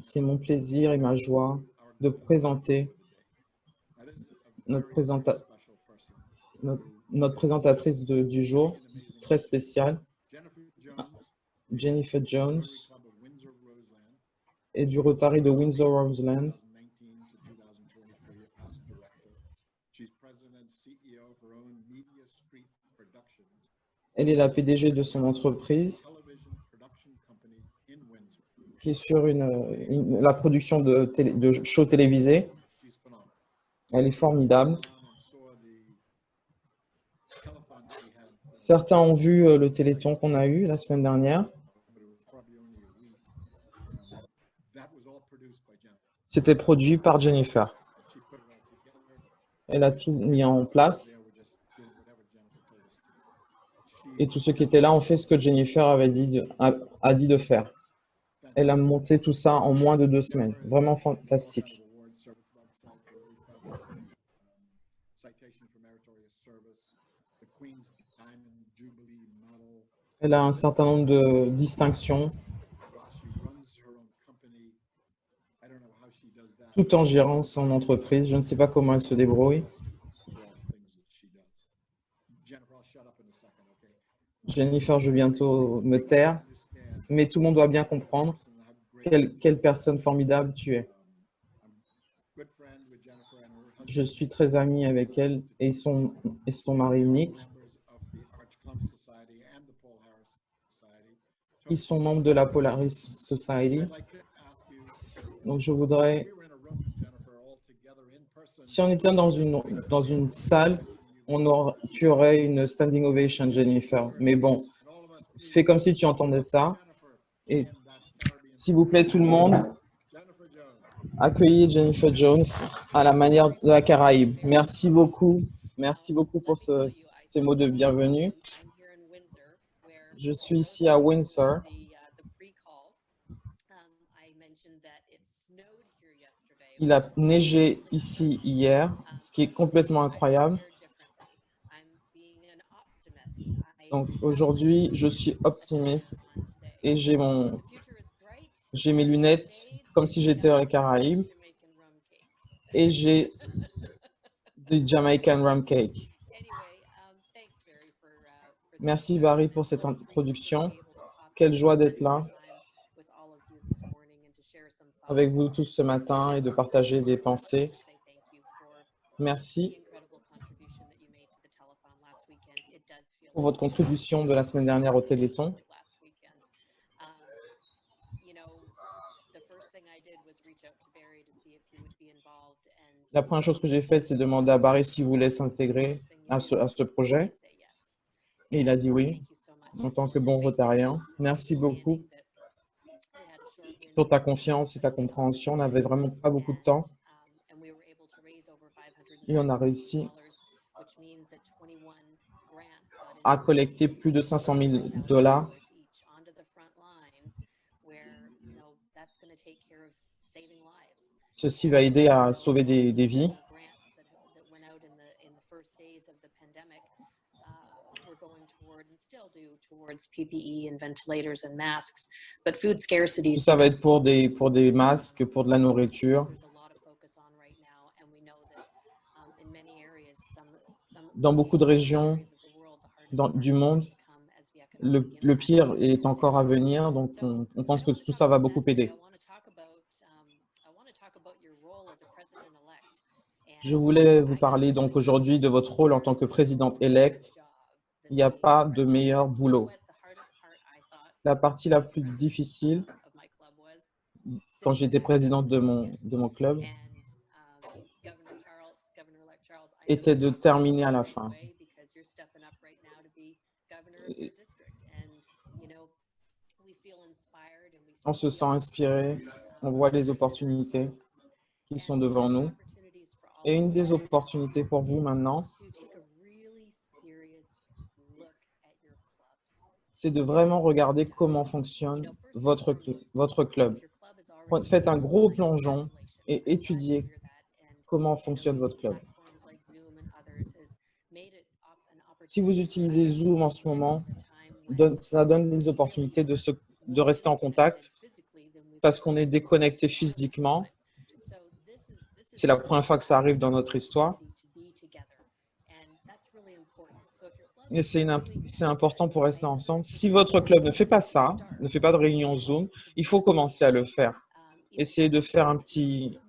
C'est mon plaisir et ma joie de présenter notre, notre présentatrice du jour, très spéciale, Jennifer Jones, et du Rotary de Windsor-Roseland. Elle est la PDG de son entreprise, qui est sur la production de shows télévisés. Elle est formidable. Certains ont vu le Téléthon qu'on a eu la semaine dernière. C'était produit par Jennifer. Elle a tout mis en place. Et tous ceux qui étaient là ont fait ce que Jennifer a dit de faire. Elle a monté tout ça en moins de 2 semaines. Vraiment fantastique. Elle a un certain nombre de distinctions, tout en gérant son entreprise. Je ne sais pas comment elle se débrouille. Jennifer, je vais bientôt me taire, mais tout le monde doit bien comprendre quelle personne formidable tu es. Je suis très ami avec elle et son mari unique. Ils sont membres de la Polaris Society. Donc, je voudrais, si on était dans une salle, tu aurais une standing ovation, Jennifer. Mais bon, fais comme si tu entendais ça. Et s'il vous plaît, tout le monde, accueillez Jennifer Jones à la manière de la Caraïbe. Merci beaucoup. Merci beaucoup pour ces mots de bienvenue. Je suis ici à Windsor. Il a neigé ici hier, ce qui est complètement incroyable. Donc aujourd'hui, je suis optimiste et j'ai mes lunettes comme si j'étais à la Caraïbe et j'ai du Jamaican rum cake. Merci Barry pour cette introduction. Quelle joie d'être là avec vous tous ce matin et de partager des pensées. Merci pour votre contribution de la semaine dernière au Téléthon. La première chose que j'ai faite, c'est demander à Barry s'il voulait s'intégrer à ce projet. Et il a dit oui, en tant que bon rotarien. Merci beaucoup pour ta confiance et ta compréhension. On n'avait vraiment pas beaucoup de temps. Et on a réussi à collecter plus de 500 000 $. Ceci va aider à sauver des vies. Tout ça va être pour des masques, pour de la nourriture. Dans beaucoup de régions du monde, le pire est encore à venir, donc on pense que tout ça va beaucoup aider. Je voulais vous parler donc aujourd'hui de votre rôle en tant que présidente électe. Il n'y a pas de meilleur boulot. La partie la plus difficile, quand j'étais présidente de mon club, était de terminer à la fin. On se sent inspiré, on voit les opportunités qui sont devant nous. Et une des opportunités pour vous maintenant, c'est de vraiment regarder comment fonctionne votre club. Faites un gros plongeon et étudiez comment fonctionne votre club. Si vous utilisez Zoom en ce moment, ça donne des opportunités de rester en contact parce qu'on est déconnecté physiquement. C'est la première fois que ça arrive dans notre histoire. Et c'est important pour rester ensemble. Si votre club ne fait pas ça, ne fait pas de réunion Zoom, il faut commencer à le faire. Essayez de faire un petit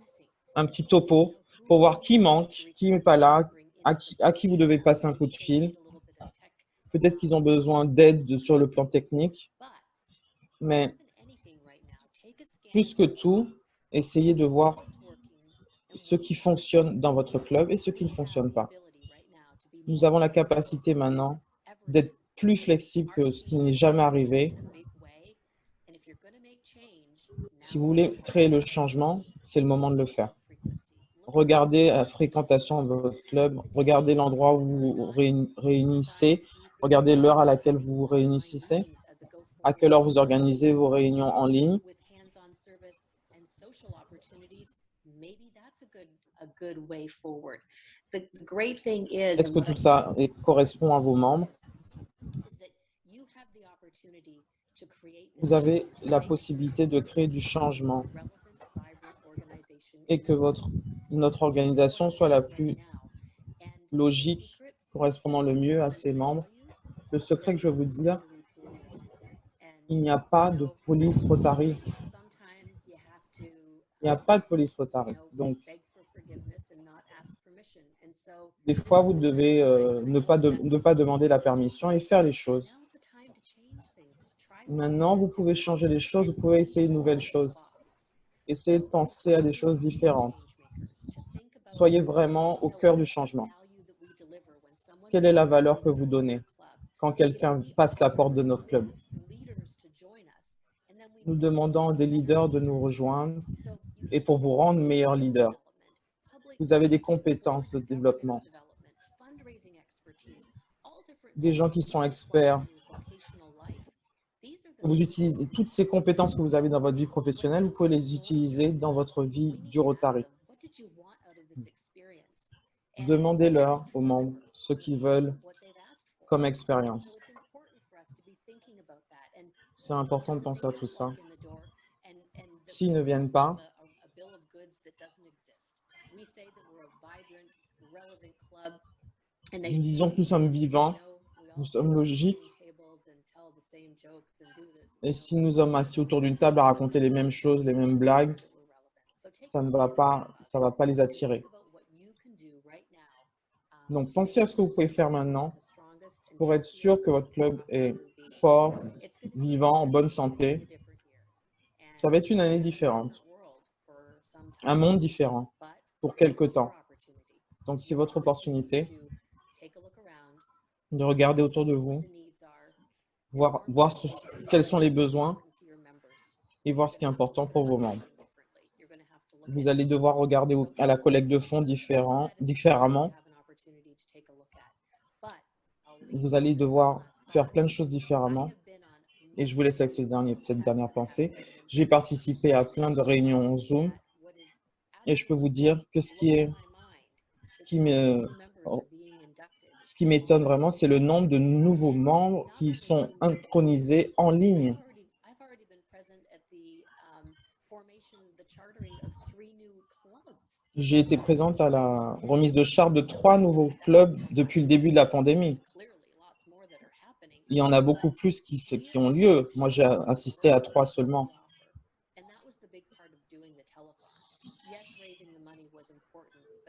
topo pour voir qui manque, qui n'est pas là, à qui vous devez passer un coup de fil. Peut-être qu'ils ont besoin d'aide sur le plan technique, mais plus que tout, essayez de voir ce qui fonctionne dans votre club et ce qui ne fonctionne pas. Nous avons la capacité maintenant d'être plus flexible que ce qui n'est jamais arrivé. Si vous voulez créer le changement, c'est le moment de le faire. Regardez la fréquentation de votre club, regardez l'endroit où vous vous réunissez, regardez l'heure à laquelle vous vous réunissez, à quelle heure vous organisez vos réunions en ligne. Est-ce que tout ça correspond à vos membres? Vous avez la possibilité de créer du changement et que notre organisation soit la plus logique, correspondant le mieux à ses membres. Le secret que je vais vous dire, il n'y a pas de police Rotary. Il n'y a pas de police Rotary. Donc, des fois, vous devez ne pas demander la permission et faire les choses. Maintenant, vous pouvez changer les choses, vous pouvez essayer de nouvelles choses. Essayez de penser à des choses différentes. Soyez vraiment au cœur du changement. Quelle est la valeur que vous donnez quand quelqu'un passe la porte de notre club? Nous demandons des leaders de nous rejoindre et pour vous rendre meilleurs leaders. Vous avez des compétences de développement, des gens qui sont experts. Vous utilisez toutes ces compétences que vous avez dans votre vie professionnelle, vous pouvez les utiliser dans votre vie du Rotary. Demandez-leur aux membres ce qu'ils veulent comme expérience. C'est important de penser à tout ça. S'ils ne viennent pas, nous disons que nous sommes vivants, nous sommes logiques. Et si nous sommes assis autour d'une table à raconter les mêmes choses, les mêmes blagues, ça ne va pas les attirer. Donc, pensez à ce que vous pouvez faire maintenant pour être sûr que votre club est fort, vivant, en bonne santé. Ça va être une année différente, un monde différent pour quelque temps. Donc, c'est votre opportunité de regarder autour de vous, voir quels sont les besoins et voir ce qui est important pour vos membres. Vous allez devoir regarder à la collecte de fonds différemment. Vous allez devoir faire plein de choses différemment. Et je vous laisse avec cette dernière pensée. J'ai participé à plein de réunions en Zoom et je peux vous dire que ce qui m'étonne vraiment, c'est le nombre de nouveaux membres qui sont intronisés en ligne. J'ai été présente à la remise de charte de 3 nouveaux clubs depuis le début de la pandémie. Il y en a beaucoup plus qui ont lieu. Moi, j'ai assisté à 3 seulement.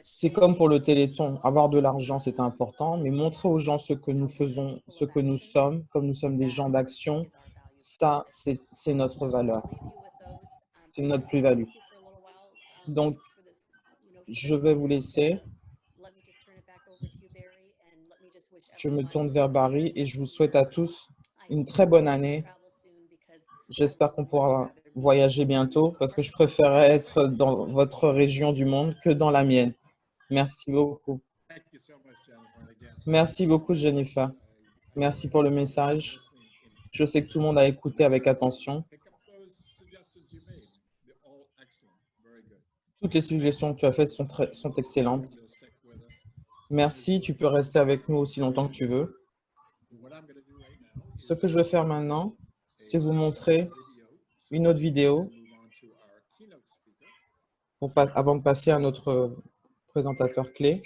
C'est comme pour le Téléthon. Avoir de l'argent, c'est important, mais montrer aux gens ce que nous faisons, ce que nous sommes, comme nous sommes des gens d'action, ça, c'est notre valeur. C'est notre plus-value. Donc, je vais vous laisser. Je me tourne vers Barry et je vous souhaite à tous une très bonne année. J'espère qu'on pourra voyager bientôt parce que je préférerais être dans votre région du monde que dans la mienne. Merci beaucoup. Merci beaucoup, Jennifer. Merci pour le message. Je sais que tout le monde a écouté avec attention. Toutes les suggestions que tu as faites sont excellentes. Merci, tu peux rester avec nous aussi longtemps que tu veux. Ce que je vais faire maintenant, c'est vous montrer une autre vidéo Avant de passer à notre présentateur clé.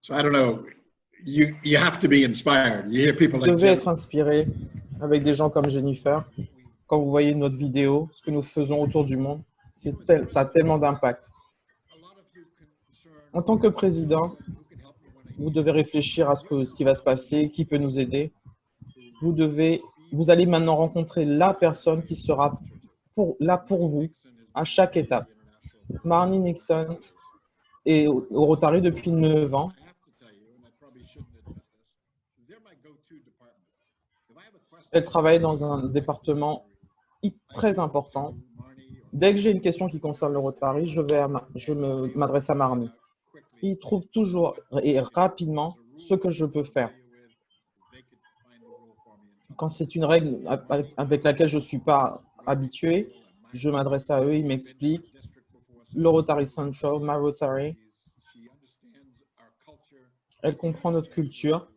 So I don't know, you have to be inspired. You hear people Vous like devez être Jennifer. inspiré avec des gens comme Jennifer. Quand vous voyez notre vidéo, ce que nous faisons autour du monde, ça a tellement d'impact. En tant que président, vous devez réfléchir à ce qui va se passer, qui peut nous aider. Vous allez maintenant rencontrer la personne qui sera là pour vous à chaque étape. Marnie Nixon est au Rotary depuis 9 ans. Elle travaille dans un département très important. Dès que j'ai une question qui concerne le Rotary, je m'adresse à Marnie. Il trouve toujours et rapidement ce que je peux faire. Quand c'est une règle avec laquelle je ne suis pas habitué, je m'adresse à eux, ils m'expliquent. Le Rotary Central, ma Rotary. Elle comprend notre culture.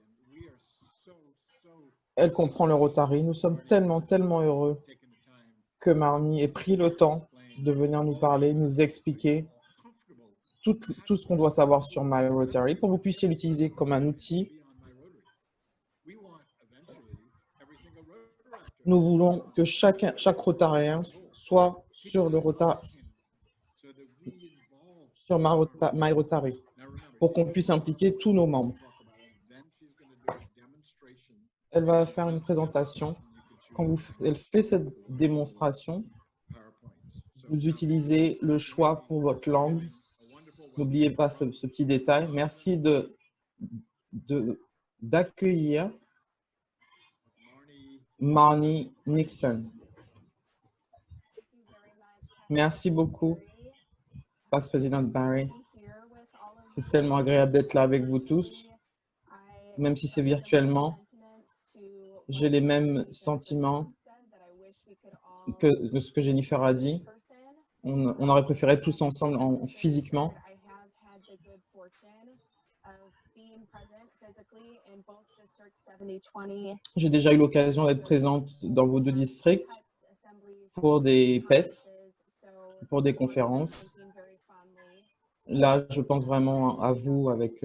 Elle comprend le Rotary. Nous sommes tellement, tellement heureux que Marnie ait pris le temps de venir nous parler, nous expliquer tout ce qu'on doit savoir sur My Rotary pour que vous puissiez l'utiliser comme un outil. Nous voulons que chaque Rotarien soit sur le Rotary, sur My Rotary, pour qu'on puisse impliquer tous nos membres. Elle va faire une présentation. Quand elle fait cette démonstration, vous utilisez le choix pour votre langue. N'oubliez pas ce petit détail. Merci d'accueillir Marnie Nixon. Merci beaucoup, Vice-présidente Barry. C'est tellement agréable d'être là avec vous tous, même si c'est virtuellement. J'ai les mêmes sentiments que ce que Jennifer a dit. On aurait préféré être tous ensemble physiquement. J'ai déjà eu l'occasion d'être présente dans vos 2 districts pour des PETS, pour des conférences. Là, je pense vraiment à vous avec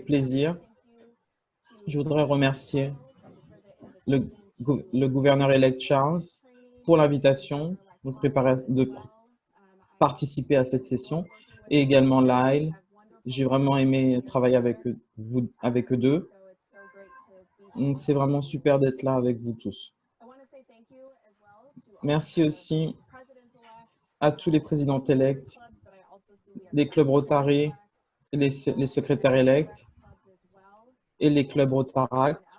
plaisir. Je voudrais remercier le gouverneur-élect Charles pour l'invitation de participer à cette session et également Lyle. J'ai vraiment aimé travailler avec eux deux. Donc, c'est vraiment super d'être là avec vous tous. Merci aussi à tous les présidents élects, les clubs Rotary, les secrétaires élects et les clubs Rotaract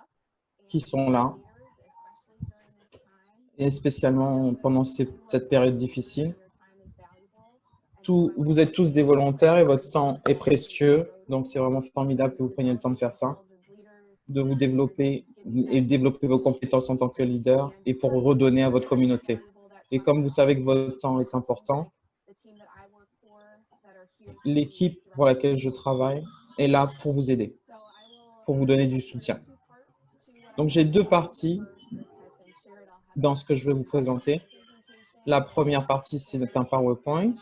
qui sont là, et spécialement pendant cette période difficile. Vous êtes tous des volontaires et votre temps est précieux, donc c'est vraiment formidable que vous preniez le temps de faire ça, de vous développer et développer vos compétences en tant que leader et pour redonner à votre communauté. Et comme vous savez que votre temps est important, l'équipe pour laquelle je travaille est là pour vous aider, pour vous donner du soutien. Donc, j'ai deux parties dans ce que je vais vous présenter. La première partie, c'est un PowerPoint.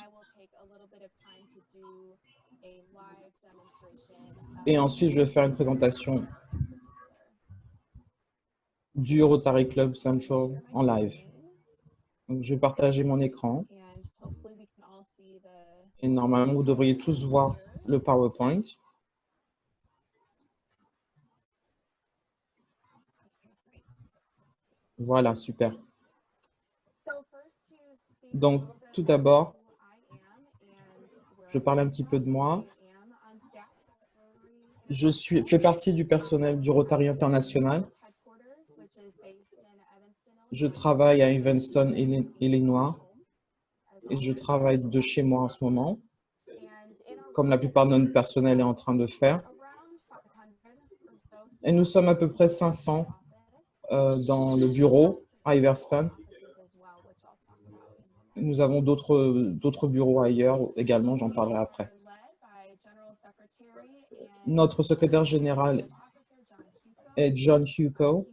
Et ensuite, je vais faire une présentation du Rotary Club Central en live. Donc, je vais partager mon écran. Et normalement, vous devriez tous voir le PowerPoint. Voilà, super. Donc, tout d'abord, je parle un petit peu de moi. Je fais partie du personnel du Rotary International. Je travaille à Evanston, Illinois, et je travaille de chez moi en ce moment, comme la plupart de notre personnel est en train de faire. Et nous sommes à peu près 500 dans le bureau à Evanston. Nous avons d'autres bureaux ailleurs également, j'en parlerai après. Notre secrétaire général est John Hugo.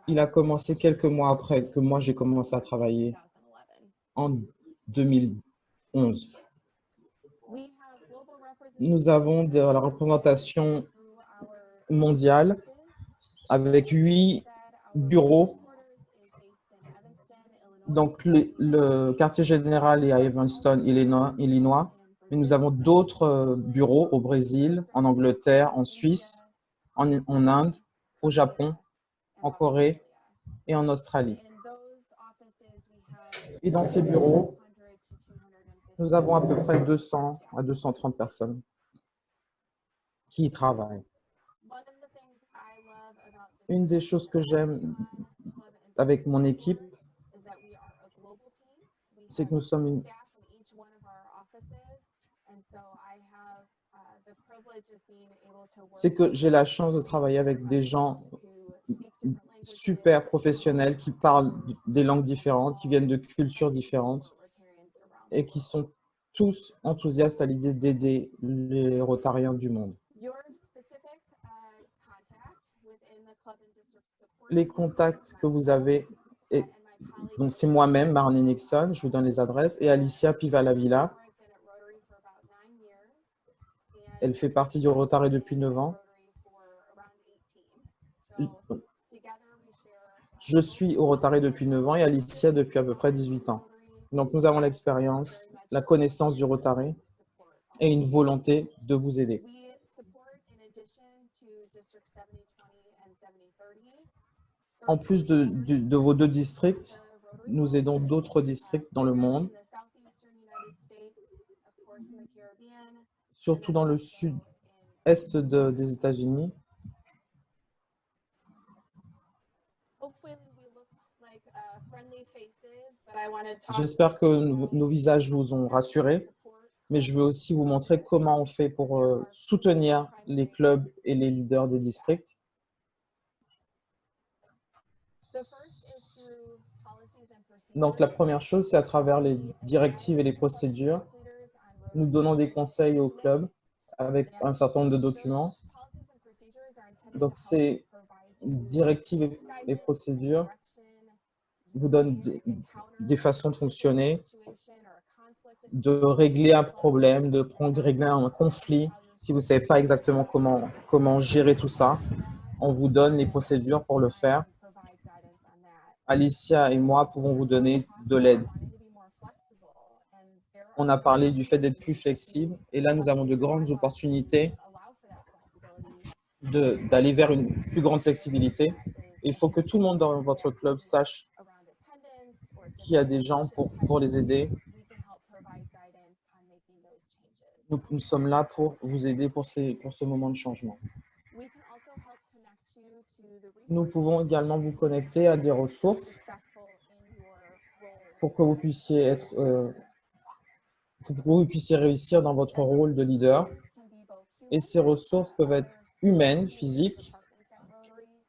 Il a commencé quelques mois après que moi j'ai commencé à travailler en 2011. Nous avons de la représentation mondiale avec 8 bureaux. Donc, le quartier général est à Evanston, Illinois, mais nous avons d'autres bureaux au Brésil, en Angleterre, en Suisse, en Inde, au Japon, en Corée et en Australie. Et dans ces bureaux, nous avons à peu près 200 à 230 personnes qui y travaillent. Une des choses que j'aime avec mon équipe, c'est que nous sommes c'est que j'ai la chance de travailler avec des gens super professionnels qui parlent des langues différentes, qui viennent de cultures différentes et qui sont tous enthousiastes à l'idée d'aider les Rotariens du monde. Les contacts que vous avez, donc c'est moi-même, Marnie Nixon, je vous donne les adresses, et Alicia Pivalavilla. Elle fait partie du Rotary depuis 9 ans. Je suis au Rotary depuis 9 ans et Alicia depuis à peu près 18 ans. Donc, nous avons l'expérience, la connaissance du Rotary et une volonté de vous aider. En plus de vos deux districts, nous aidons d'autres districts dans le monde, surtout dans le sud-est des États-Unis. J'espère que nos visages vous ont rassurés, mais je veux aussi vous montrer comment on fait pour soutenir les clubs et les leaders des districts. Donc, la première chose, c'est à travers les directives et les procédures. Nous donnons des conseils aux clubs avec un certain nombre de documents. Donc, ces directives et procédures vous donnent des façons de fonctionner, de régler un problème, de régler un conflit. Si vous ne savez pas exactement comment gérer tout ça, on vous donne les procédures pour le faire. Alicia et moi pouvons vous donner de l'aide. On a parlé du fait d'être plus flexible et là, nous avons de grandes opportunités d'aller vers une plus grande flexibilité. Il faut que tout le monde dans votre club sache qu'il y a des gens pour les aider. Nous sommes là pour vous aider pour ce moment de changement. Nous pouvons également vous connecter à des ressources pour que vous puissiez réussir dans votre rôle de leader. Et ces ressources peuvent être humaines, physiques,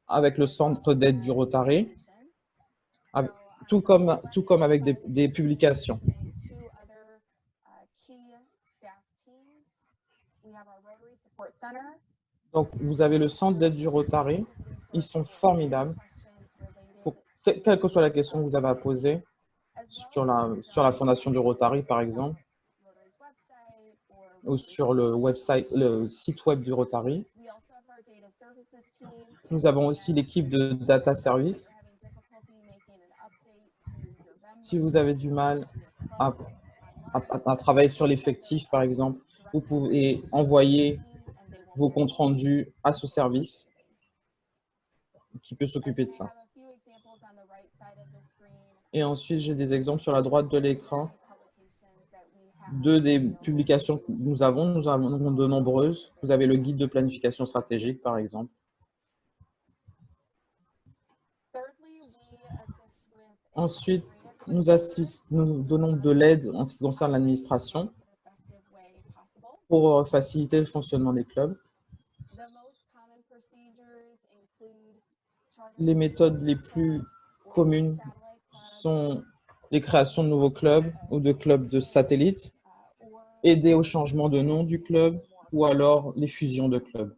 avec le centre d'aide du Rotary, tout comme avec des publications. Donc, vous avez le centre d'aide du Rotary. Ils sont formidables. Quelle que soit la question que vous avez à poser sur la fondation du Rotary, par exemple, ou sur le site web du Rotary. Nous avons aussi l'équipe de Data Service. Si vous avez du mal à travailler sur l'effectif, par exemple, vous pouvez envoyer vos comptes rendus à ce service qui peut s'occuper de ça. Et ensuite, j'ai des exemples sur la droite de l'écran des publications que nous avons de nombreuses. Vous avez le guide de planification stratégique, par exemple. Ensuite, nous donnons de l'aide en ce qui concerne l'administration pour faciliter le fonctionnement des clubs. Les méthodes les plus communes sont les créations de nouveaux clubs ou de clubs de satellites, aider au changement de nom du club ou alors les fusions de clubs.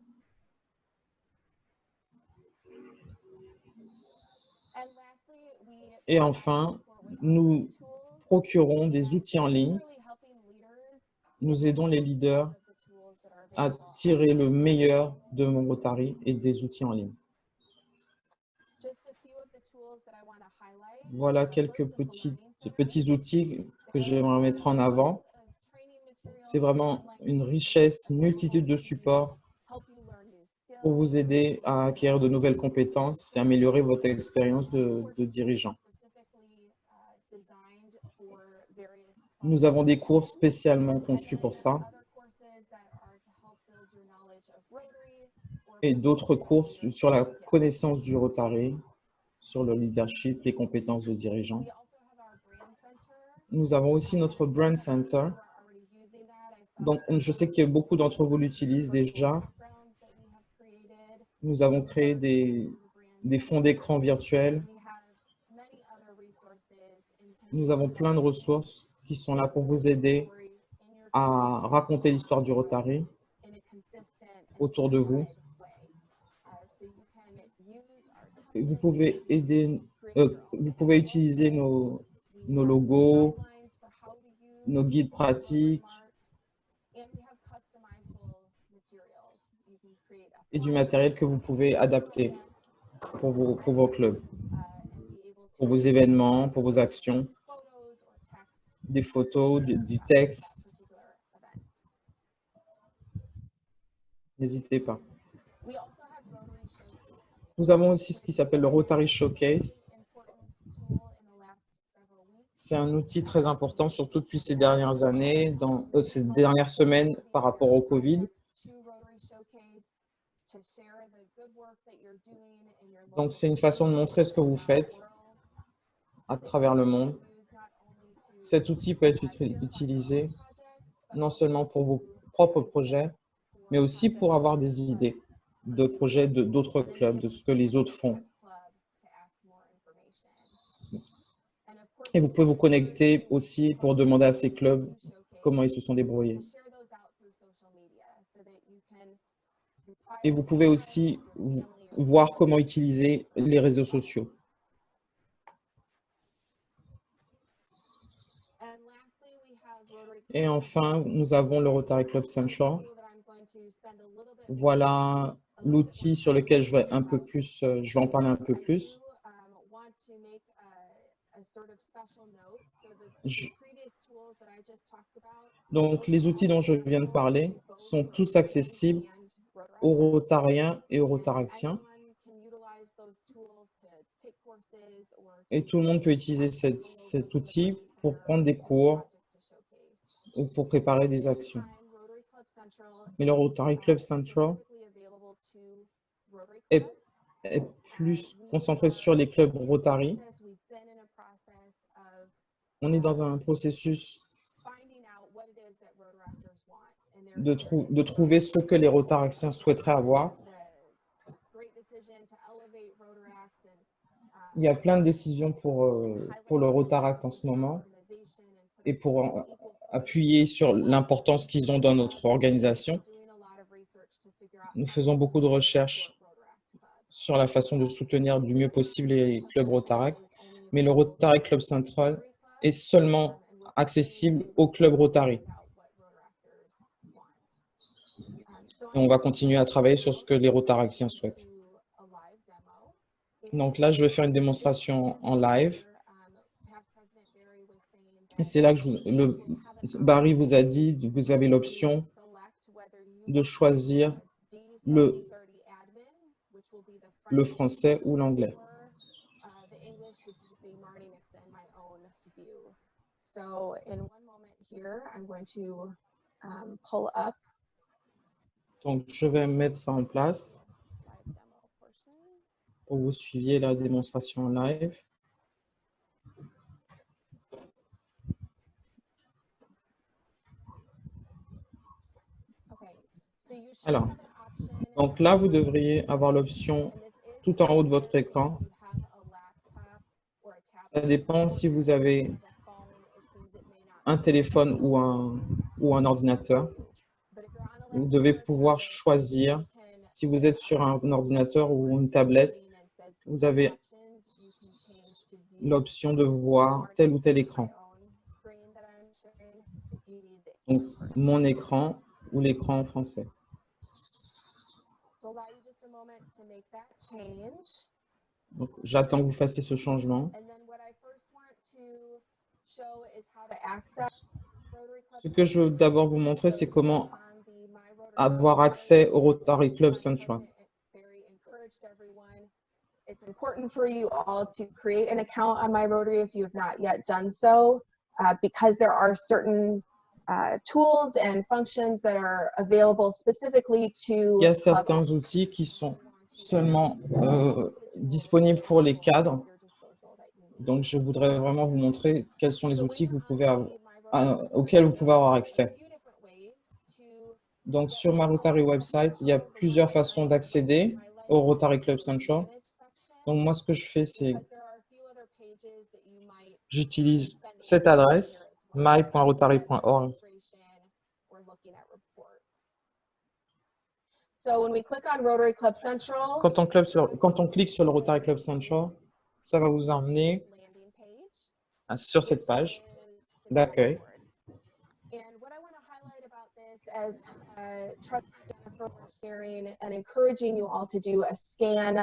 Et enfin, nous procurons des outils en ligne. Nous aidons les leaders à tirer le meilleur de mon Rotary et des outils en ligne. Voilà quelques petits outils que j'aimerais mettre en avant. C'est vraiment une richesse, une multitude de supports pour vous aider à acquérir de nouvelles compétences et améliorer votre expérience de dirigeant. Nous avons des cours spécialement conçus pour ça et d'autres cours sur la connaissance du Rotary, sur le leadership, les compétences de dirigeant. Nous avons aussi notre Brand Center. Donc, je sais que beaucoup d'entre vous l'utilisent déjà. Nous avons créé des fonds d'écran virtuels. Nous avons plein de ressources qui sont là pour vous aider à raconter l'histoire du Rotary autour de vous. Et vous pouvez utiliser nos logos, nos guides pratiques et du matériel que vous pouvez adapter pour vos clubs, pour vos événements, pour vos actions, des photos, du texte. N'hésitez pas. Nous avons aussi ce qui s'appelle le Rotary Showcase. C'est un outil très important, surtout depuis ces dernières années, ces dernières semaines par rapport au Covid. Donc, c'est une façon de montrer ce que vous faites à travers le monde. Cet outil peut être utilisé non seulement pour vos propres projets, mais aussi pour avoir des idées de projets d'autres clubs, de ce que les autres font. Et vous pouvez vous connecter aussi pour demander à ces clubs comment ils se sont débrouillés. Et vous pouvez aussi voir comment utiliser les réseaux sociaux. Et enfin, nous avons le Rotary Club Central. Voilà l'outil sur lequel je vais en parler un peu plus. Donc, les outils dont je viens de parler sont tous accessibles aux Rotariens et aux Rotaraxiens. Et tout le monde peut utiliser cet outil pour prendre des cours ou pour préparer des actions. Mais le Rotary Club Central est est plus concentré sur les clubs Rotary. On est dans un processus de trouver ce que les Rotaract souhaiteraient avoir. Il y a plein de décisions pour le Rotaract en ce moment et pour appuyer sur l'importance qu'ils ont dans notre organisation. Nous faisons beaucoup de recherches sur la façon de soutenir du mieux possible les clubs Rotaract, mais le Rotary Club Central est seulement accessible aux clubs Rotary. Et on va continuer à travailler sur ce que les Rotaractiens souhaitent. Donc là, je vais faire une démonstration en live. Et c'est là que Barry vous a dit que vous avez l'option de choisir le français ou l'anglais. Donc, je vais mettre ça en place pour que vous suiviez la démonstration en live. Alors, donc là, vous devriez avoir l'option tout en haut de votre écran. Ça dépend si vous avez un téléphone ou un ordinateur. Vous devez pouvoir choisir, si vous êtes sur un ordinateur ou une tablette, vous avez l'option de voir tel ou tel écran. Donc, mon écran ou l'écran en français. Donc, j'attends que vous fassiez ce changement. Ce que je veux d'abord vous montrer, c'est comment avoir accès au Rotary Club Central. It's important for you all to create an account on My Rotary if you have not yet done so, because there are certain tools and functions that are available specifically to. Il y a certains outils qui sont seulement disponibles pour les cadres. Donc, je voudrais vraiment vous montrer quels sont les outils que vous pouvez auxquels vous pouvez avoir accès. Donc, sur ma Rotary website, il y a plusieurs façons d'accéder au Rotary Club Central. Donc, moi, ce que je fais, c'est j'utilise cette adresse, my.rotary.org. Quand on clique sur le Rotary Club Central, ça va vous emmener sur cette page d'accueil.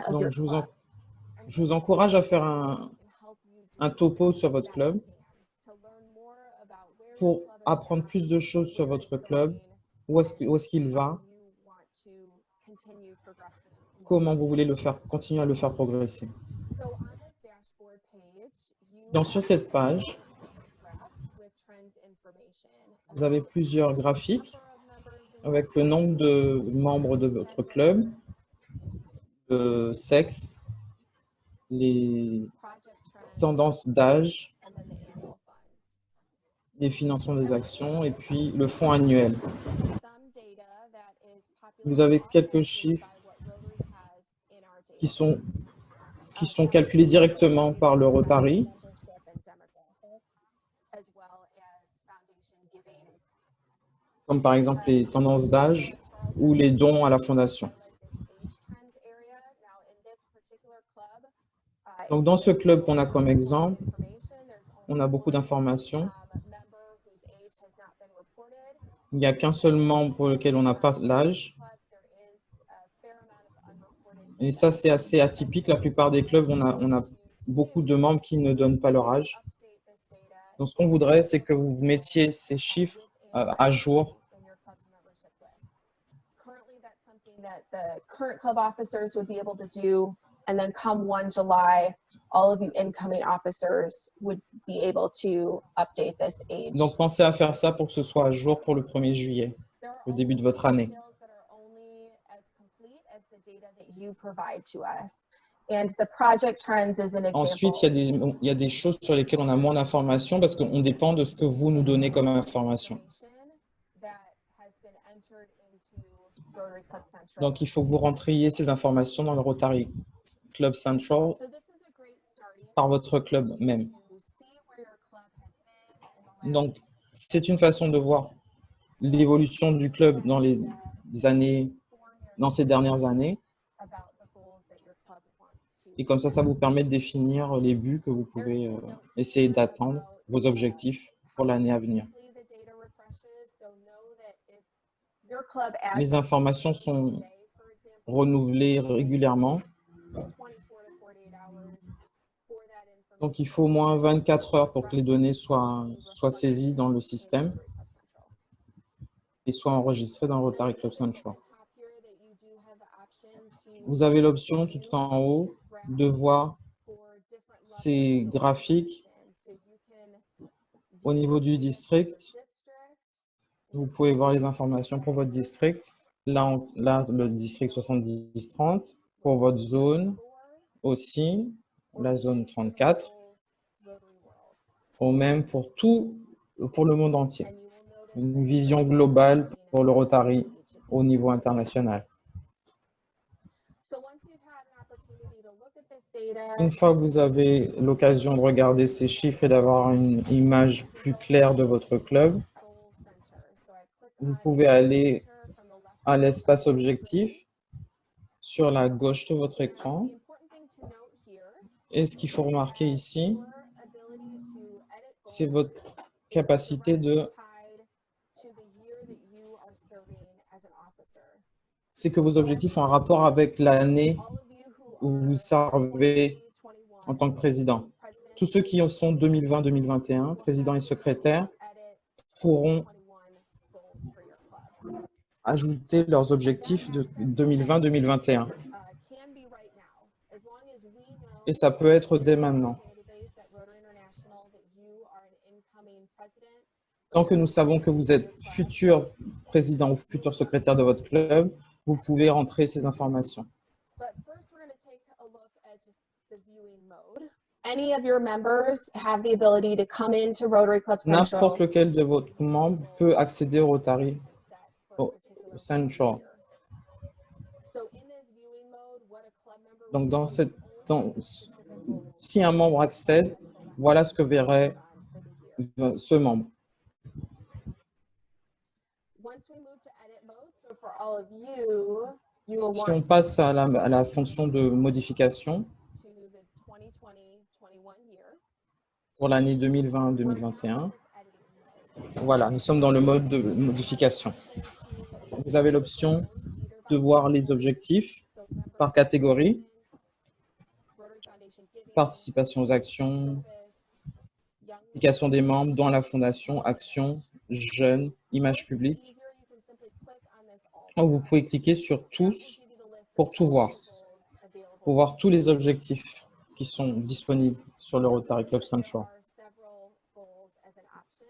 Donc, je vous encourage à faire un topo sur votre club pour apprendre plus de choses sur votre club, où est-ce qu'il va, comment vous voulez continuer à le faire progresser. Donc, sur cette page, vous avez plusieurs graphiques avec le nombre de membres de votre club, le sexe, les tendances d'âge, les financements des actions et puis le fonds annuel. Vous avez quelques chiffres qui sont calculés directement par le Rotary. Comme par exemple les tendances d'âge ou les dons à la fondation. Donc, dans ce club qu'on a comme exemple, on a beaucoup d'informations. Il n'y a qu'un seul membre pour lequel on n'a pas l'âge. Et ça, c'est assez atypique. La plupart des clubs, on a beaucoup de membres qui ne donnent pas leur âge. Donc, ce qu'on voudrait, c'est que vous mettiez ces chiffres à jour. That the current club officers would be able to do, and then come 1 July, all of you incoming officers would be able to update this age. Donc, pensez à faire ça pour que ce soit à jour pour le 1er juillet, le début de votre année. you provide to us. And the project trends is an example. Ensuite, il y a des choses sur lesquelles on a moins d'informations parce qu'on dépend de ce que vous nous donnez comme information. Donc, il faut que vous rentriez ces informations dans le Rotary Club Central par votre club même. Donc, c'est une façon de voir l'évolution du club dans ces dernières années. Et comme ça vous permet de définir les buts que vous pouvez essayer d'atteindre, vos objectifs pour l'année à venir. Les informations sont renouvelées régulièrement. Donc, il faut au moins 24 heures pour que les données soient saisies dans le système et soient enregistrées dans le Rotary Club Central. Vous avez l'option tout en haut de voir ces graphiques au niveau du district. Vous pouvez voir les informations pour votre district. Là, le district 70-30. Pour votre zone aussi, la zone 34. Ou même pour le monde entier. Une vision globale pour le Rotary au niveau international. Une fois que vous avez l'occasion de regarder ces chiffres et d'avoir une image plus claire de votre club, vous pouvez aller à l'espace objectif sur la gauche de votre écran. Et ce qu'il faut remarquer ici, c'est votre capacité c'est que vos objectifs ont un rapport avec l'année où vous servez en tant que président. Tous ceux qui sont 2020-2021, président et secrétaire, pourront ajouter leurs objectifs de 2020-2021. Et ça peut être dès maintenant. Tant que nous savons que vous êtes futur président ou futur secrétaire de votre club, vous pouvez rentrer ces informations. N'importe lequel de vos membres peut accéder au Rotary Central. Donc, si un membre accède, voilà ce que verrait ce membre. Si on passe à la fonction de modification pour l'année 2020-2021, voilà, nous sommes dans le mode de modification. Vous avez l'option de voir les objectifs par catégorie, participation aux actions, implication des membres dans la fondation, actions, jeunes, image publique. Vous pouvez cliquer sur tous pour tout voir, pour voir tous les objectifs qui sont disponibles sur le Rotary Club Central.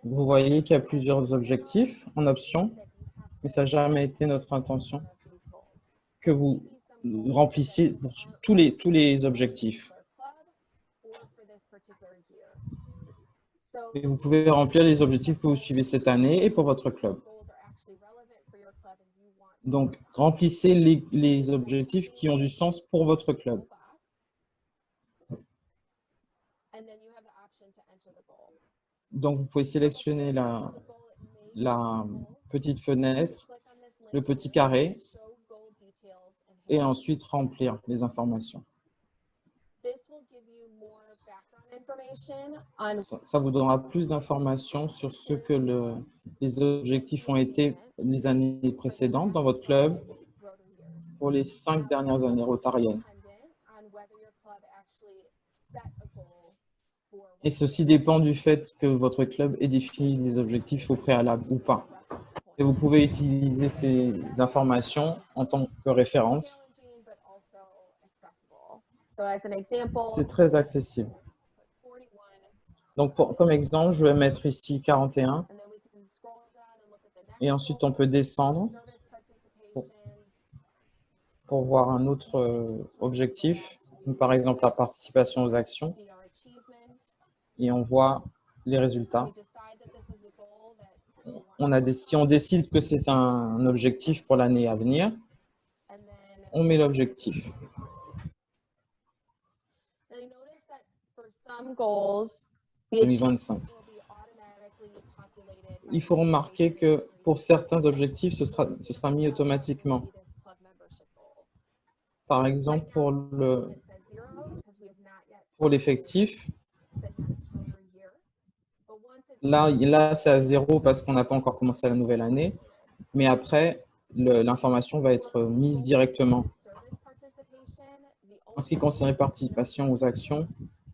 Vous voyez qu'il y a plusieurs objectifs en option, mais ça n'a jamais été notre intention que vous remplissiez pour tous les objectifs. Et vous pouvez remplir les objectifs que vous suivez cette année et pour votre club. Donc, remplissez les objectifs qui ont du sens pour votre club. Donc, vous pouvez sélectionner la petite fenêtre, le petit carré, et ensuite remplir les informations. Ça vous donnera plus d'informations sur ce que les objectifs ont été les années précédentes dans votre club pour les 5 dernières années rotariennes. Et ceci dépend du fait que votre club ait défini des objectifs au préalable ou pas. Et vous pouvez utiliser ces informations en tant que référence. C'est très accessible. Donc, comme exemple, je vais mettre ici 41. Et ensuite, on peut descendre pour voir un autre objectif, par exemple la participation aux actions, see our achievement. et on voit les résultats. We decide that this is a goal that we want Si on décide que c'est un objectif pour l'année à venir, and then on met l'objectif. now you notice that for some goals, the achievement 2025. will be automatically populated by Il faut remarquer que pour certains objectifs, ce sera mis automatiquement. this club membership goal. Par exemple, pour It's at 0 because we have not yet pour l'effectif, the next Rotary year. But once it's là c'est à 0 parce qu'on n'a pas encore commencé la nouvelle année. Mais après, l'information va être mise directement. service participation, the En ce qui concerne les participations aux actions,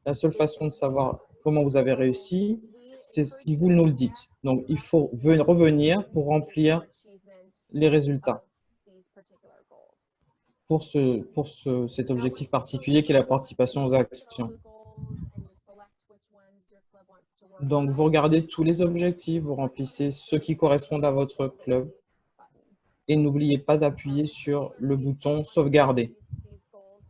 la seule façon de savoir comment vous avez réussi, c'est si vous nous le dites. Donc, il faut revenir pour remplir achievement les résultats these particular goals. pour cet objectif particulier qui est la participation aux actions. The goals and you select which ones your club wants to work Donc, vous regardez tous les objectifs, vous remplissez ceux qui correspondent à votre club button. et n'oubliez pas d'appuyer sur le bouton sauvegarder. These goals.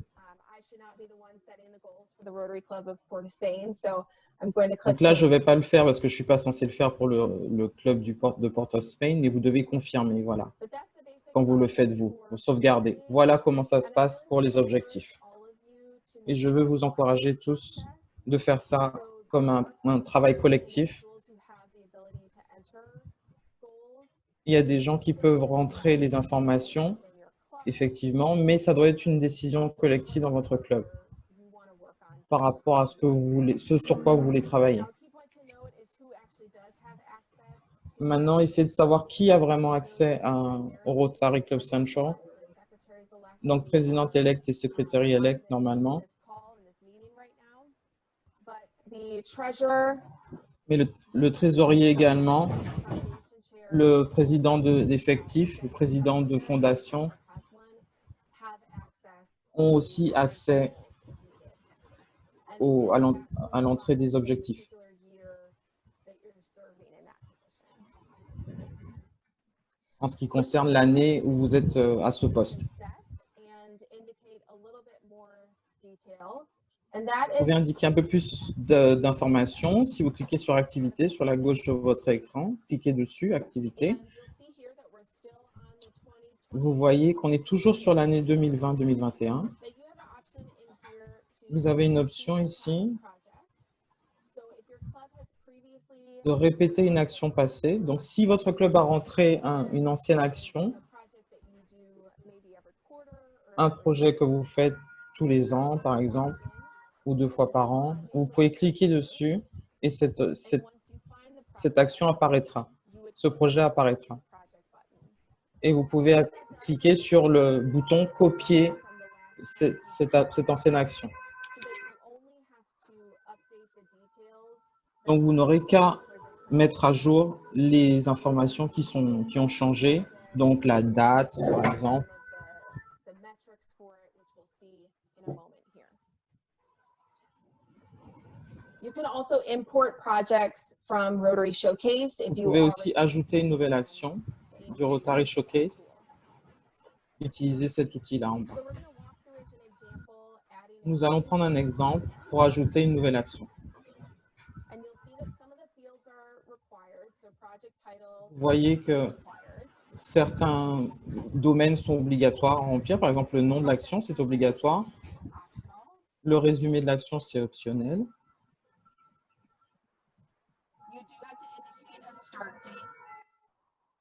I should not be the one setting the goals for the Rotary Club of Port of Spain, so I'm going to click. Donc là, je ne vais pas le faire parce que je ne suis pas censé le faire pour le club de Port of Spain, mais vous devez confirmer, voilà, But that's the basic quand vous le faites, vous sauvegardez. Voilà comment ça se passe pour les objectifs. all of you to Et je veux vous encourager tous de faire ça comme un travail collectif. those who have the ability to enter goals Il y a des gens qui peuvent rentrer les informations, in your club effectivement, mais ça doit être une décision collective dans votre club you want to work on. par rapport à ce sur quoi vous voulez travailler. Now, key point to note is who actually does have access to Maintenant, essayez de savoir qui a vraiment accès au Rotary Club Central. secretaries elect Donc, présidente électe et secrétaire électe, normalement. this call and this meeting right now. But the treasurer, Mais le trésorier également, foundation chair, le président d'effectifs, le président de fondation has one, have access ont aussi accès à l'entrée des objectifs. particular year that you're serving in that position. En ce qui concerne l'année où vous êtes à ce poste. Set and indicate a little bit more detail. And that Vous is pouvez indiquer un peu plus d'informations. Si vous cliquez sur Activité, sur la gauche de votre écran, cliquez dessus, Activité. and you'll see here that we're still on the 2020, Vous voyez qu'on est toujours sur l'année 2020-2021. but you have an option in here to Vous avez une option ici project. So if your club has previously de répéter une action passée. Donc, si votre club a rentré une ancienne action, project that you do maybe every quarter or un projet que vous faites tous les ans, par exemple, ou 2 fois par an, vous pouvez cliquer dessus et cette once you find the cette action apparaîtra. you would Ce projet apparaîtra. project button. Et vous pouvez cliquer sur le bouton copier cette ancienne action. So that you only have to update the details Donc, vous n'aurez qu'à mettre à jour les informations qui ont changé. Donc, la date, par exemple. the metrics for it, which we'll see in a moment here. You can also import projects from Rotary Showcase if Vous you pouvez already aussi ajouter une nouvelle action du Rotary Showcase. Utilisez cet outil-là en bas. So we're going to walk through as an example, adding Nous allons prendre un exemple pour ajouter une nouvelle action. and you'll see that some of the fields are required. So project title Vous voyez que required. certains domaines sont obligatoires à remplir. Par exemple, le nom de l'action, c'est obligatoire. Optional. Le résumé de l'action, c'est optionnel. You do have to indicate a start date.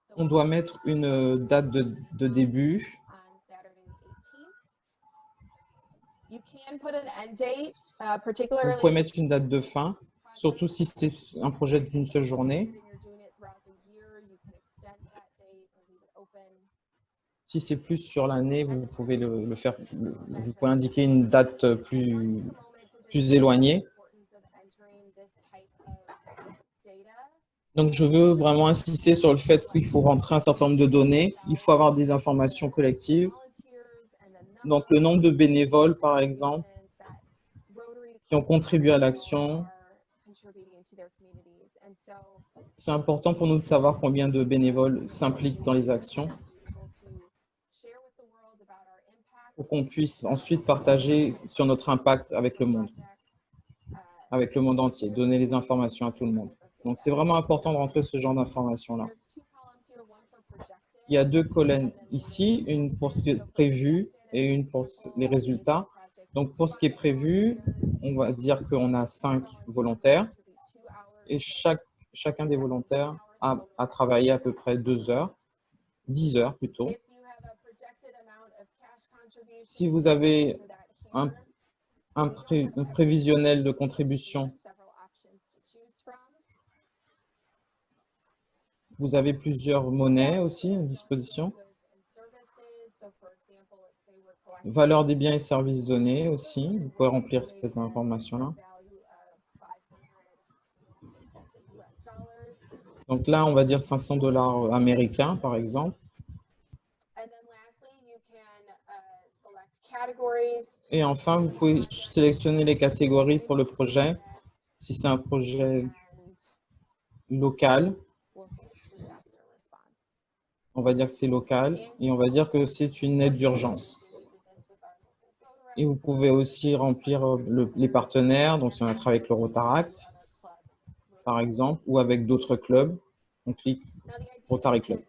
So On doit mettre une date de début. on Saturday the 18th. You can put an end date, Vous particularly pouvez mettre une date de fin, surtout si c'est un projet d'une seule journée. and you're doing it throughout the year. You can extend that date or leave it open. Si c'est plus sur l'année, vous pouvez le faire. Vous pouvez indiquer une date plus éloignée. Donc, je veux vraiment insister sur le fait qu'il faut rentrer un certain nombre de données. Il faut avoir des informations collectives. Donc, le nombre de bénévoles, par exemple, qui ont contribué à l'action. C'est important pour nous de savoir combien de bénévoles s'impliquent dans les actions. pour qu'on puisse ensuite partager sur notre impact avec le monde entier, donner les informations à tout le monde. Donc, c'est vraiment important de rentrer ce genre d'informations-là. Il y a deux colonnes ici, une pour ce qui est prévu et une pour les résultats. Donc, pour ce qui est prévu, on va dire qu'on a 5 volontaires et chacun des volontaires a travaillé à peu près 2 heures, 10 heures plutôt. Si vous avez un prévisionnel de contribution, vous avez plusieurs monnaies aussi à disposition. Valeur des biens et services donnés aussi. Vous pouvez remplir cette information-là. Donc là, on va dire 500 $ américains, par exemple. Et enfin, vous pouvez sélectionner les catégories pour le projet. Si c'est un projet local, on va dire que c'est local et on va dire que c'est une aide d'urgence. Et vous pouvez aussi remplir les partenaires, donc si on a travaillé avec le Rotaract, par exemple, ou avec d'autres clubs, on clique Rotary Club.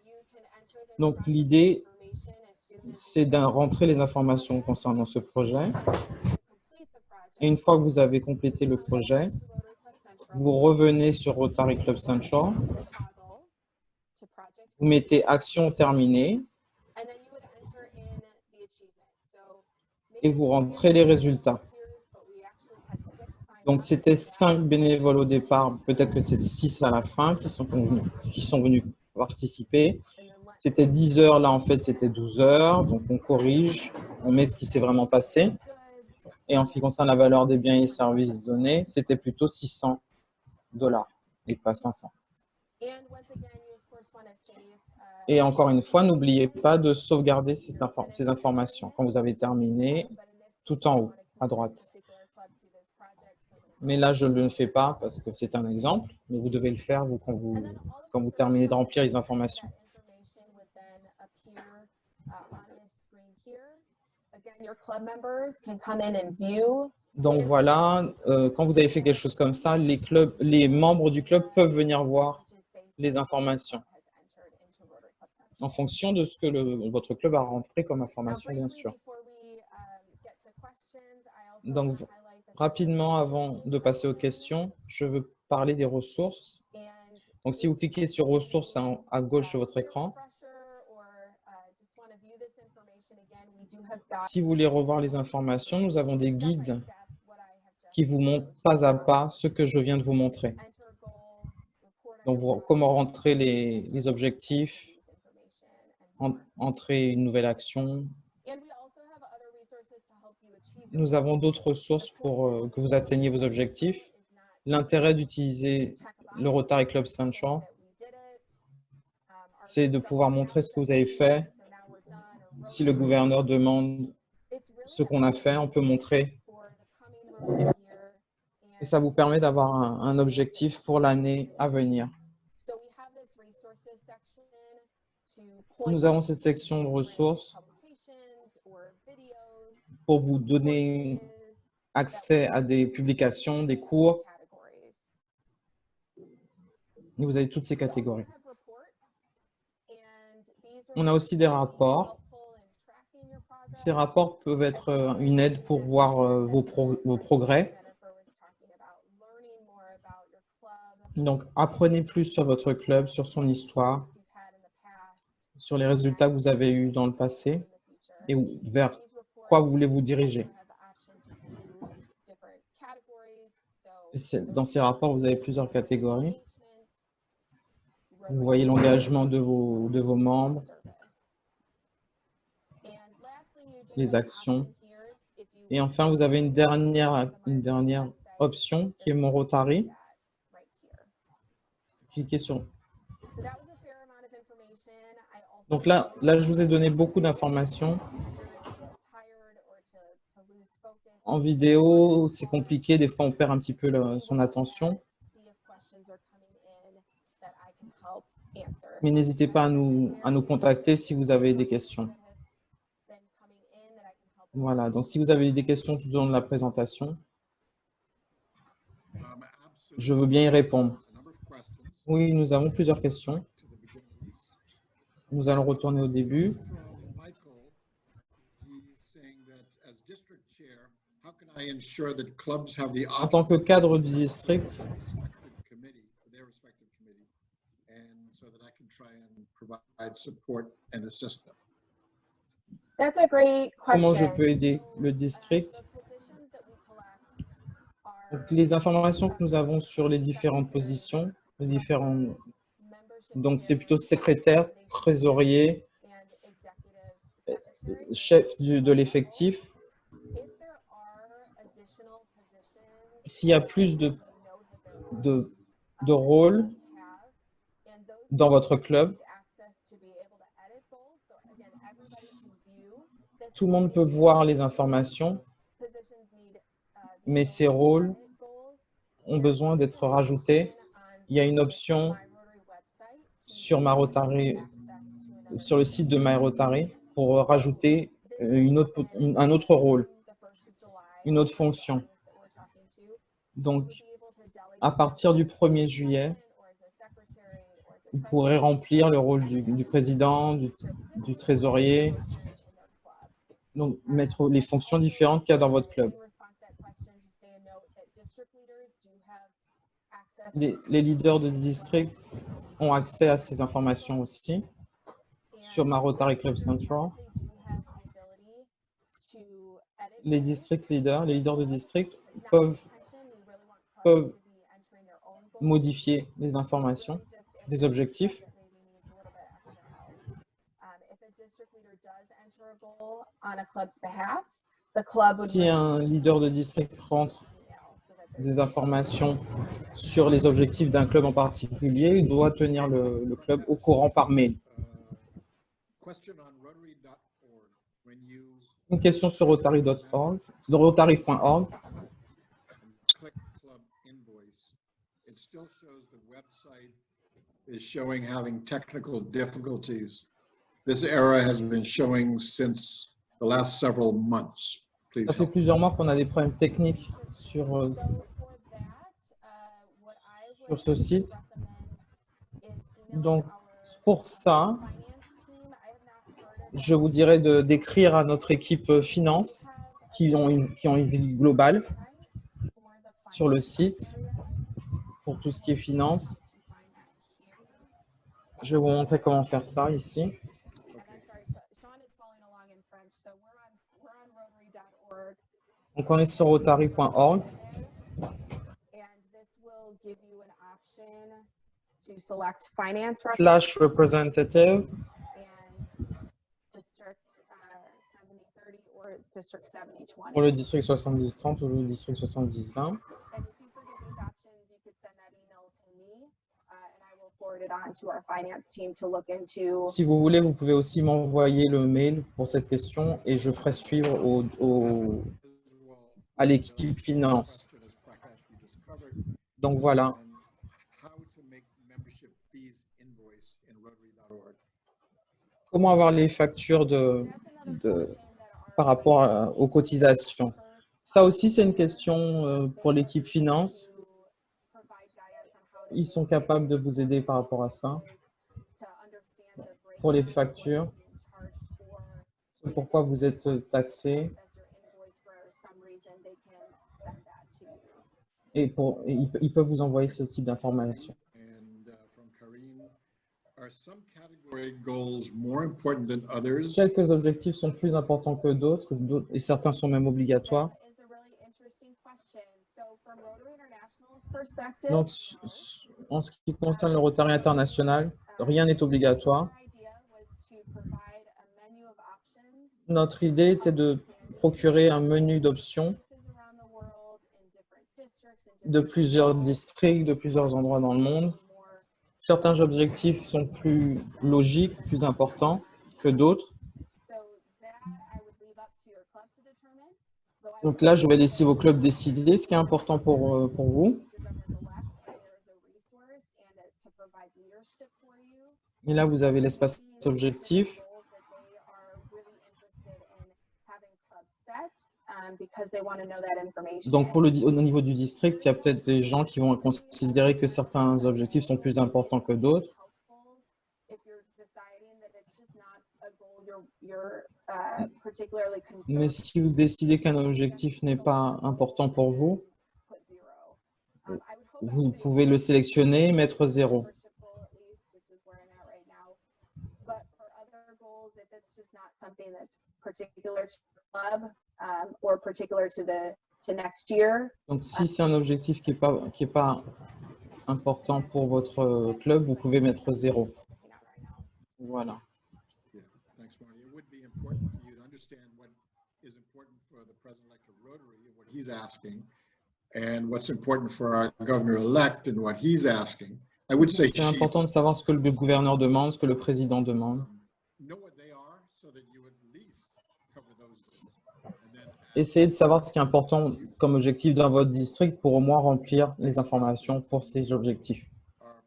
Donc l'idée, c'est de rentrer les informations concernant ce projet. Et une fois que vous avez complété le projet, vous revenez sur Rotary Club Central, vous mettez action terminée et vous rentrez les résultats. Donc, c'était 5 bénévoles au départ, peut-être que c'est 6 à la fin qui sont venus participer. C'était 10 heures, là en fait c'était 12 heures, donc on corrige, on met ce qui s'est vraiment passé. Et en ce qui concerne la valeur des biens et services donnés, c'était plutôt 600 $ et pas 500. Et encore une fois, n'oubliez pas de sauvegarder ces informations quand vous avez terminé, tout en haut, à droite. Mais là, je ne le fais pas parce que c'est un exemple, mais vous devez le faire quand vous terminez de remplir les informations. Donc voilà, quand vous avez fait quelque chose comme ça, les membres du club peuvent venir voir les informations en fonction de ce que votre club a rentré comme information, bien sûr. Donc, rapidement, avant de passer aux questions, je veux parler des ressources. Donc, si vous cliquez sur « Ressources » à gauche de votre écran, si vous voulez revoir les informations, nous avons des guides qui vous montrent pas à pas ce que je viens de vous montrer. Donc, comment rentrer les objectifs, entrer une nouvelle action. Nous avons d'autres ressources pour que vous atteigniez vos objectifs. L'intérêt d'utiliser le Rotary Club Central, c'est de pouvoir montrer ce que vous avez fait. Si le gouverneur demande ce qu'on a fait, on peut montrer. Et ça vous permet d'avoir un objectif pour l'année à venir. Nous avons cette section de ressources pour vous donner accès à des publications, des cours. Et vous avez toutes ces catégories. On a aussi des rapports. Ces rapports peuvent être une aide pour voir vos progrès. Donc, apprenez plus sur votre club, sur son histoire, sur les résultats que vous avez eus dans le passé et vers quoi vous voulez vous diriger. Dans ces rapports, vous avez plusieurs catégories. Vous voyez l'engagement de vos membres, les actions. Et enfin, vous avez une dernière option qui est Mon Rotary. Cliquez sur. Donc là, je vous ai donné beaucoup d'informations. En vidéo, c'est compliqué. Des fois, on perd un petit peu son attention. Mais n'hésitez pas à nous contacter si vous avez des questions. Voilà, donc si vous avez des questions tout au long de la présentation, je veux bien y répondre. Oui, nous avons plusieurs questions. Nous allons retourner au début. En tant que cadre du district, That's a great comment je question. peux aider le district? Donc, les informations que nous avons sur les différentes positions, les différents, donc c'est plutôt secrétaire, trésorier, chef de l'effectif. S'il y a plus de rôles dans votre club, tout le monde peut voir les informations, mais ces rôles ont besoin d'être rajoutés. Il y a une option sur MyRotary, sur le site de MyRotary, pour rajouter un autre rôle, une autre fonction. Donc, à partir du 1er juillet, vous pourrez remplir le rôle du président, du trésorier, donc mettre les fonctions différentes qu'il y a dans votre club. Les leaders de district ont accès à ces informations aussi sur MyRotary Club Central. Les district leaders, les leaders de district peuvent modifier les informations, des objectifs. Si un leader de district rentre des informations sur les objectifs d'un club en particulier, il doit tenir le club au courant par mail. Une question sur Rotary.org, Rotary.org. Is showing having technical difficulties. This error has been showing since the last several months. Please Ça fait help. plusieurs mois qu'on a des problèmes techniques sur ce site. Donc, pour ça, je vous dirais d'écrire à notre équipe finance qui ont une vie globale sur le site pour tout ce qui est finance. Je vais vous montrer comment faire ça ici. Donc, on est sur Rotary.org. /representative. Pour le district 70-30 ou le district 70-20. Si vous voulez, vous pouvez aussi m'envoyer le mail pour cette question et je ferai suivre à l'équipe finance. Donc voilà. Comment avoir les factures par rapport aux cotisations? Ça aussi, c'est une question pour l'équipe finance. Ils sont capables de vous aider par rapport à ça. Pour les factures, pourquoi vous êtes taxé. Et ils peuvent vous envoyer ce type d'informations. Quelques objectifs sont plus importants que d'autres et certains sont même obligatoires. Donc, en ce qui concerne le Rotary international, rien n'est obligatoire. Notre idée était de procurer un menu d'options de plusieurs districts, de plusieurs endroits dans le monde. Certains objectifs sont plus logiques, plus importants que d'autres. Donc là, je vais laisser vos clubs décider ce qui est important pour vous. Et là, vous avez l'espace objectif. Donc, au niveau du district, il y a peut-être des gens qui vont considérer que certains objectifs sont plus importants que d'autres. Mais si vous décidez qu'un objectif n'est pas important pour vous, vous pouvez le sélectionner et mettre 0. Donc, si c'est un objectif qui est pas important pour votre club, vous pouvez mettre 0. Voilà. Yeah, thanks, Marty. It would be important for you to understand what is important for the president-elect of Rotary, what he's asking, and what's important for our governor-elect and what he's asking. I would say C'est important de savoir ce que le gouverneur demande, ce que le président demande. know what they are so that you at least cover those. And then Essayez de savoir ce qui est important comme objectif dans votre district pour au moins remplir les informations pour ces objectifs. are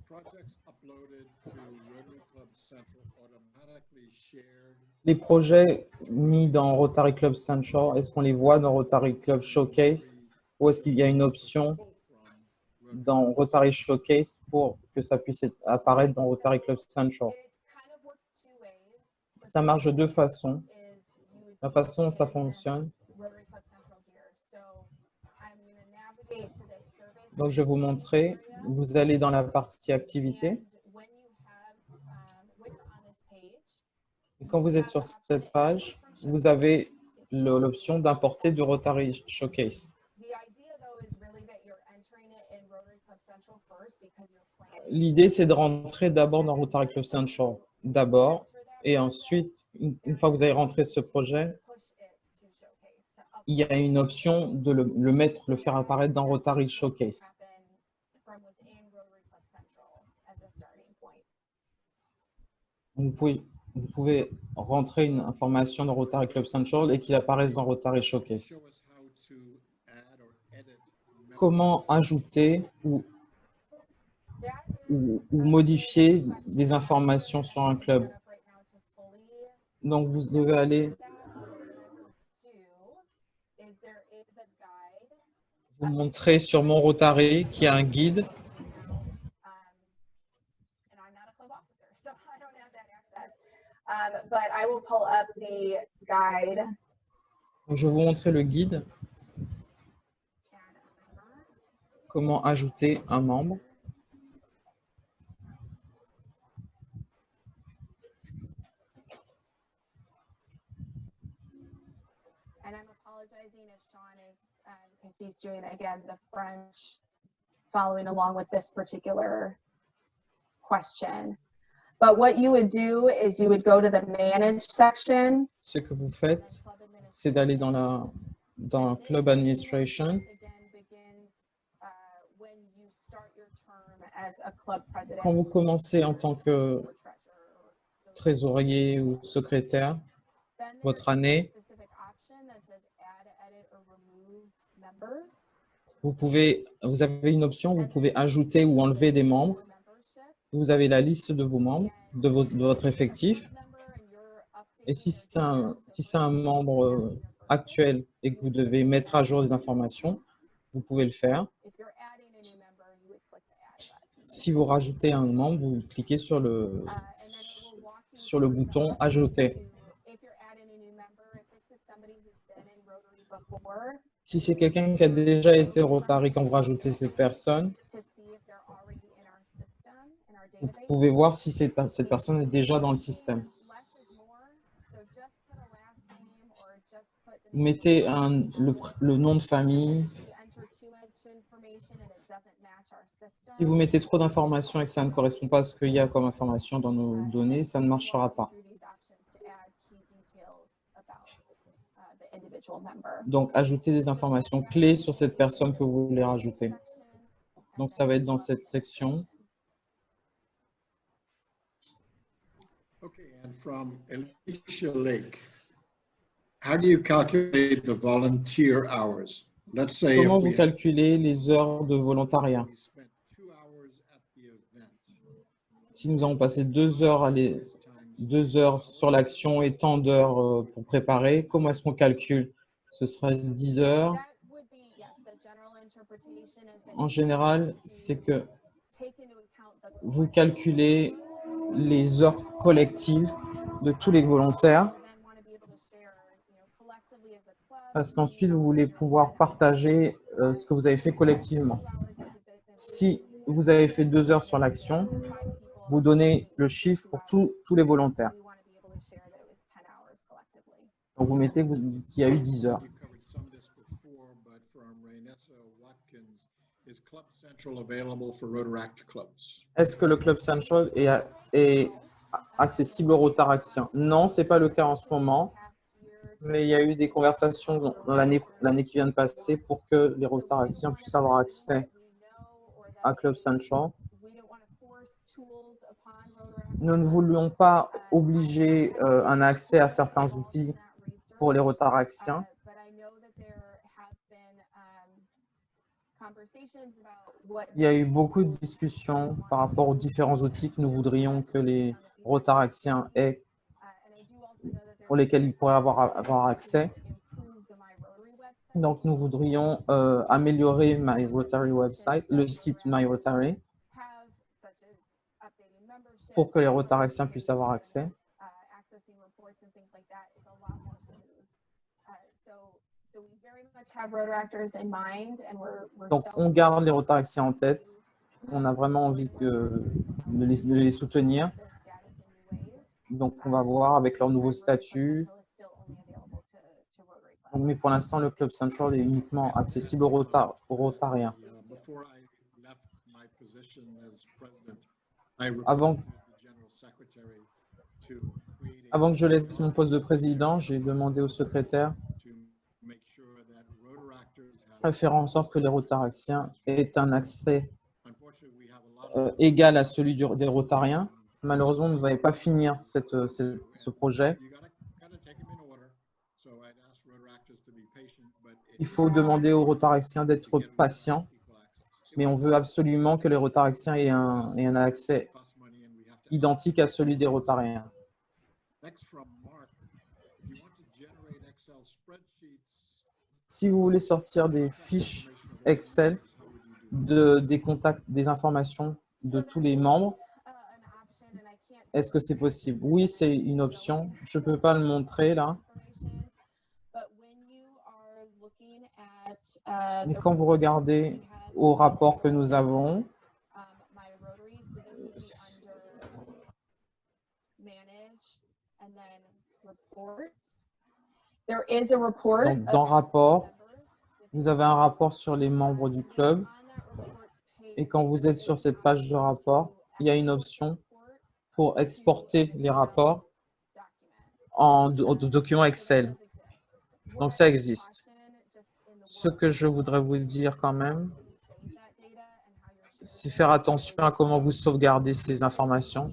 projects uploaded to Rotary Club Central automatically shared. Les projets mis dans Rotary Club Central, est-ce qu'on les voit dans Rotary Club Showcase ou est-ce qu'il y a une option dans Rotary Showcase pour que ça puisse apparaître dans Rotary Club Central? Ça marche de deux façons. La façon dont ça fonctionne. Donc, je vais vous montrer. Vous allez dans la partie activité. Et quand vous êtes sur cette page, vous avez l'option d'importer du Rotary Showcase. L'idée, c'est de rentrer d'abord dans Rotary Club Central. D'abord, et ensuite, une fois que vous avez rentré ce projet, il y a une option de le faire apparaître dans Rotary Showcase. Vous pouvez rentrer une information dans Rotary Club Central et qu'il apparaisse dans Rotary Showcase. Show us how to add or edit Comment ajouter ou modifier des informations sur un club. Donc, vous devez aller vous montrer sur mon Rotary qu'il y a un guide. But I will pull up the guide. Donc, je vais vous montrer le guide. Comment ajouter un membre. And I'm apologizing if Sean is, because he's doing, again, the French, following along with this particular question. But what you would do is you would go to the Manage section. Ce que vous faites, c'est d'aller dans Club Administration. Quand vous commencez en tant que trésorier ou secrétaire, votre année, vous avez une option, vous pouvez ajouter ou enlever des membres. Vous avez la liste de vos membres, de votre effectif. Et si c'est un membre actuel et que vous devez mettre à jour des informations, vous pouvez le faire. Si vous rajoutez un membre, vous cliquez sur le bouton « Ajouter ». Si c'est quelqu'un qui a déjà été Rotary quand vous rajoutez cette personne, vous pouvez voir si cette personne est déjà dans le système. Vous mettez le nom de famille. Si vous mettez trop d'informations et que ça ne correspond pas à ce qu'il y a comme information dans nos données, ça ne marchera pas. Donc, ajoutez des informations clés sur cette personne que vous voulez rajouter. Donc, ça va être dans cette section. Okay, and from Alicia Lake, how do you calculate the volunteer hours? Let's say Comment if vous calculez les heures de volontariat? we spent 2 hours at the event, Si nous avons passé 2 heures à times 2 heures sur l'action et tant d'heures pour préparer. Comment est-ce qu'on calcule? Ce sera 10 heures. That would be, yes, the general interpretation is that En you général, c'est que take into account the vous calculez les heures collectives de tous les volontaires then want to be able to share, collectively as a club. parce qu'ensuite, vous voulez pouvoir partager ce que vous avez fait collectivement. 2 hours as a business. Si vous avez fait 2 heures sur l'action, 5 people. vous donnez le chiffre pour tous les volontaires. We want to be able to share that it was 10 hours collectively. Donc, vous mettez qu'il y a eu 10 heures. You covered some of this before, but from Rainessa Watkins, is Club Central available for Rotaract clubs? Est-ce que le Club Central est accessible aux Rotaract? Non, ce n'est pas le cas en ce moment, mais il y a eu des conversations dans l'année qui vient de passer pour que les Rotaract puissent avoir accès à Club Central. Nous ne voulions pas obliger un accès à certains outils pour les Rotaractiens. Il y a eu beaucoup de discussions par rapport aux différents outils que nous voudrions que les Rotaractiens aient, pour lesquels ils pourraient avoir accès. Donc, nous voudrions améliorer My Rotary website, le site My Rotary, pour que les Rotaractiens puissent avoir accès. Donc, on garde les Rotaractiens en tête. On a vraiment envie de les soutenir. Donc, on va voir avec leur nouveau statut. Mais pour l'instant, le Club Central est uniquement accessible aux Rotariens. Avant que je laisse mon poste de président, j'ai demandé au secrétaire de faire en sorte que les Rotaractiens aient un accès égal à celui des Rotariens. Malheureusement, vous n'avez pas fini ce projet. Il faut demander aux Rotaractiens d'être patients, mais on veut absolument que les Rotaractiens aient un accès identique à celui des Rotariens. Si vous voulez sortir des fiches Excel, des contacts, des informations de tous les membres, est-ce que c'est possible? Oui, c'est une option. Je ne peux pas le montrer là. Mais quand vous regardez au rapport que nous avons, donc dans rapport, vous avez un rapport sur les membres du club. Et quand vous êtes sur cette page de rapport, il y a une option pour exporter les rapports en document Excel. Donc, ça existe. Ce que je voudrais vous dire quand même, c'est faire attention à comment vous sauvegardez ces informations.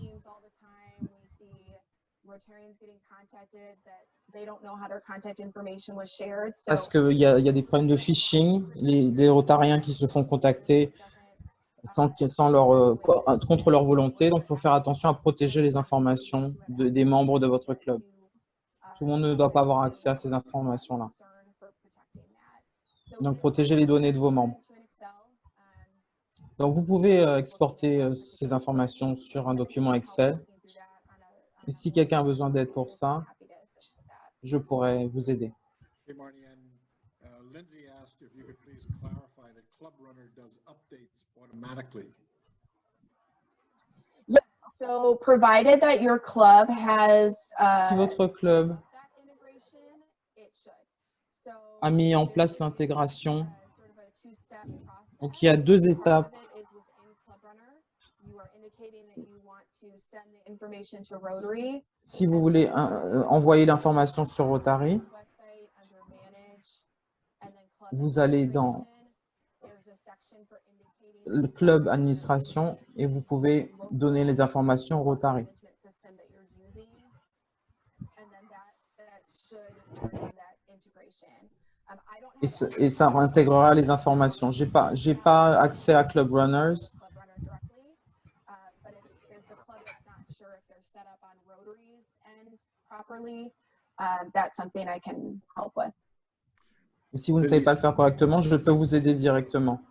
Parce qu'il y a des problèmes de phishing, des Rotariens qui se font contacter contre leur volonté. Donc, il faut faire attention à protéger les informations des membres de votre club. Tout le monde ne doit pas avoir accès à ces informations-là. Donc, protégez les données de vos membres. Donc, vous pouvez exporter ces informations sur un document Excel. Et si quelqu'un a besoin d'aide pour ça, je pourrais vous aider. Yes, so provided that your club has Si votre club a mis en place l'intégration, donc il y a 2 étapes. Si vous voulez envoyer l'information sur Rotary, vous allez dans le club administration et vous pouvez donner les informations au Rotary. Et ça intégrera les informations. J'ai pas accès à Club Runners. sure if they're set up on Rotary's end properly, that's something I can help with. Et si vous ne savez pas le faire correctement, je peux vous aider directement.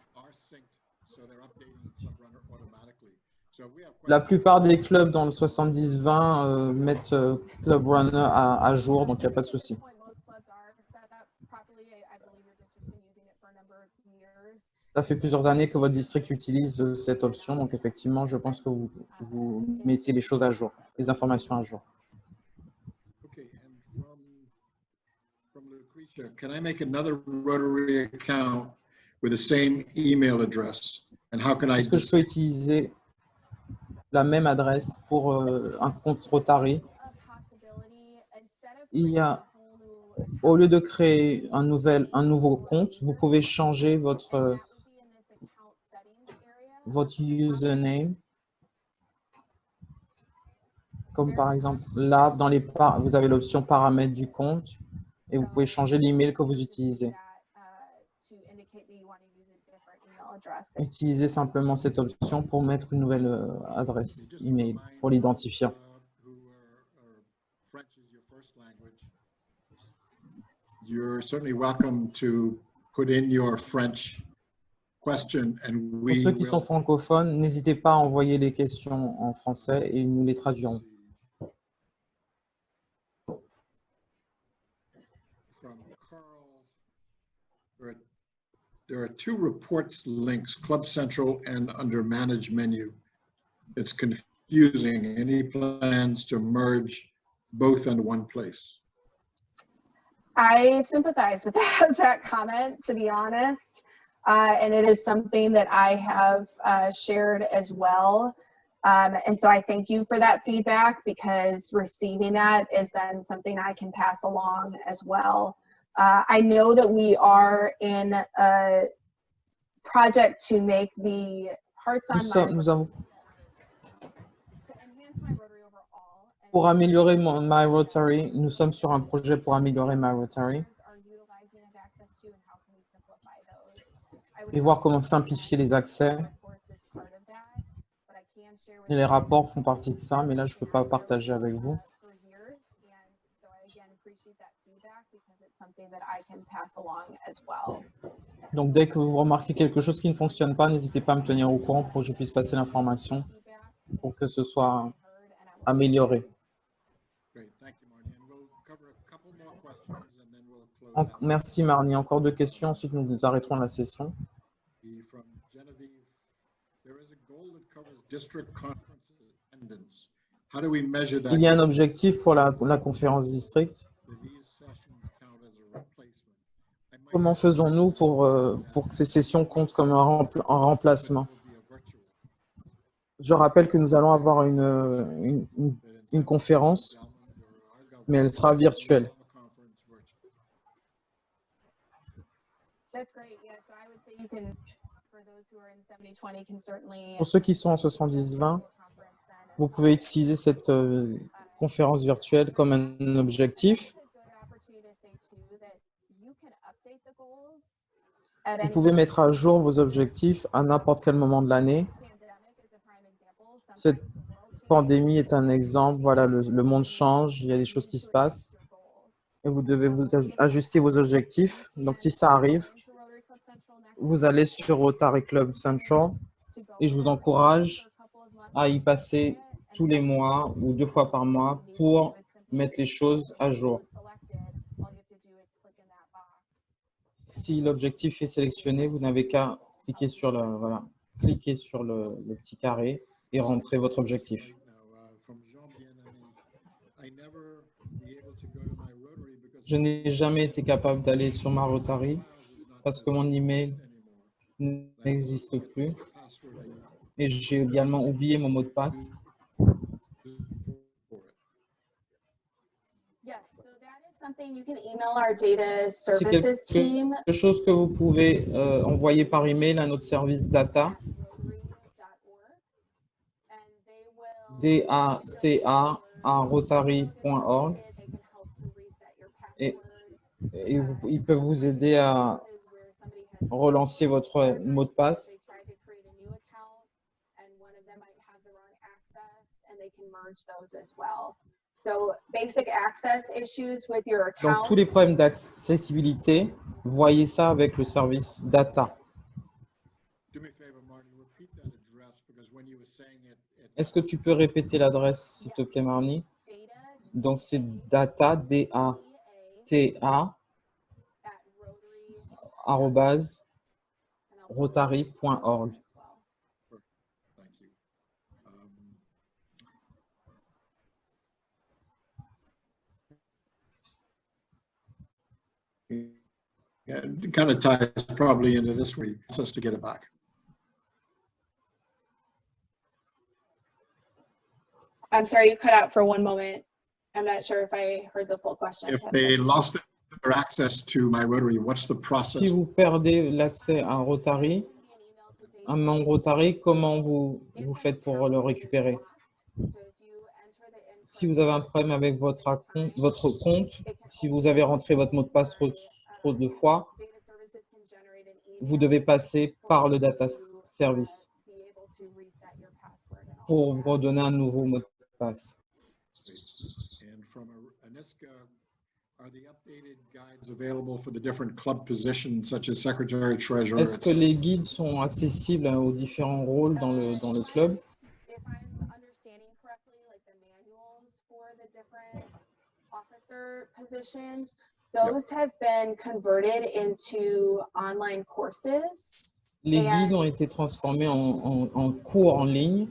La plupart des clubs dans le 70-20 mettent Club Runner à jour, donc il n'y a pas de souci. Ça fait plusieurs années que votre district utilise cette option, donc effectivement, je pense que vous mettez les choses à jour, les informations à jour. Okay, and from Lucretia, can I make another Rotary account with the same email address? And how can I Est-ce que je peux utiliser la même adresse pour un compte Rotary? Il y a, au lieu de créer un nouveau compte, vous pouvez changer votre username. Comme par exemple, là, dans vous avez l'option paramètres du compte et vous pouvez changer l'email que vous utilisez. Utilisez simplement cette option pour mettre une nouvelle adresse email pour l'identifiant. You're certainly welcome to put in your French question and Pour we ceux qui sont will francophones, n'hésitez pas à envoyer les questions en français et nous les traduirons. From Carl, there are two reports links, Club Central and under Manage menu. It's confusing. Any plans to merge both in one place? I sympathize with that comment, to be honest. And it is something that I have shared as well. And so I thank you for that feedback, because receiving that is then something I can pass along as well. I know that we are in a project to make the parts on Pour améliorer My Rotary, nous sommes sur un projet pour améliorer My Rotary et voir comment simplifier les accès. Et les rapports font partie de ça, mais là, je ne peux pas partager avec vous. Donc, dès que vous remarquez quelque chose qui ne fonctionne pas, n'hésitez pas à me tenir au courant pour que je puisse passer l'information pour que ce soit amélioré. Merci Marnie. Encore deux questions, ensuite nous arrêterons la session. Il y a un objectif pour la conférence district. Comment faisons-nous pour que ces sessions comptent comme un remplacement? Je rappelle que nous allons avoir une conférence, mais elle sera virtuelle. Pour ceux qui sont en 70-20, vous pouvez utiliser cette conférence virtuelle comme un objectif. Vous pouvez mettre à jour vos objectifs à n'importe quel moment de l'année. Cette pandémie est un exemple. Voilà, le monde change, il y a des choses qui se passent. Et vous devez vous ajuster vos objectifs. Donc, si ça arrive, vous allez sur Rotary Club Central et je vous encourage à y passer tous les mois ou 2 fois par mois pour mettre les choses à jour. Si l'objectif est sélectionné, vous n'avez qu'à cliquer sur le petit carré et rentrer votre objectif. Je n'ai jamais été capable d'aller sur ma Rotary parce que mon email n'existe plus et j'ai également oublié mon mot de passe. C'est quelque chose que vous pouvez envoyer par email à notre service data, data@rotary.org, et ils peuvent vous aider à relancer votre mot de passe. might have the wrong access, and they can merge those as well. So basic access issues with your Donc, account. tous les problèmes d'accessibilité, voyez ça avec le service data. Do me a favor, Marty, repeat that address because when you were saying it, Est-ce que tu peux répéter l'adresse, s'il te plaît, Marnie? Data, Donc, c'est data, D-A-T-A, at Rotary arobase, and I'll rotary.org. as well. thank you. Yeah, it kind of ties probably into this week, just to get it back. I'm sorry, you cut out for one moment. I'm not sure if I heard the full question. If they lost their access to My Rotary, what's the Si process? vous perdez l'accès à Rotary, un membre Rotary, comment vous faites pour le récupérer? Si vous avez un problème avec votre compte, si vous avez rentré votre mot de passe trop de fois, vous devez passer par le data service pour vous redonner un nouveau mot de passe. And from Aniska, are the updated guides available for the different club positions such as secretary, treasurer? Est-ce que les guides sont accessibles aux différents rôles dans le club? If I'm understanding correctly, like the manuals for the different officer positions, those have been converted into online courses. Les guides ont été transformés en cours en ligne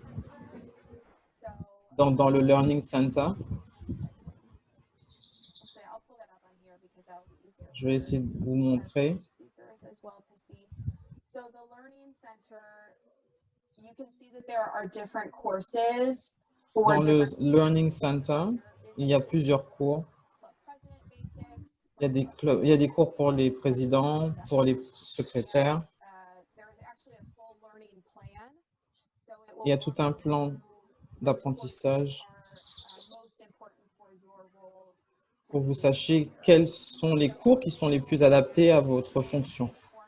So dans le Learning Center. actually, I'll pull that up on here because that will be easier. Je vais essayer de vous montrer. Speakers as well to see. So the Learning Center, you can see that there are different courses for Dans le different Learning Center, il y a plusieurs cours. club president basics. Il y a des cours pour les présidents, pour les secrétaires. There's actually a full learning plan. So it will Il y a tout un plan d'apprentissage most important for your role pour que vous sachiez quels sont les cours qui sont les plus adaptés à votre fonction. format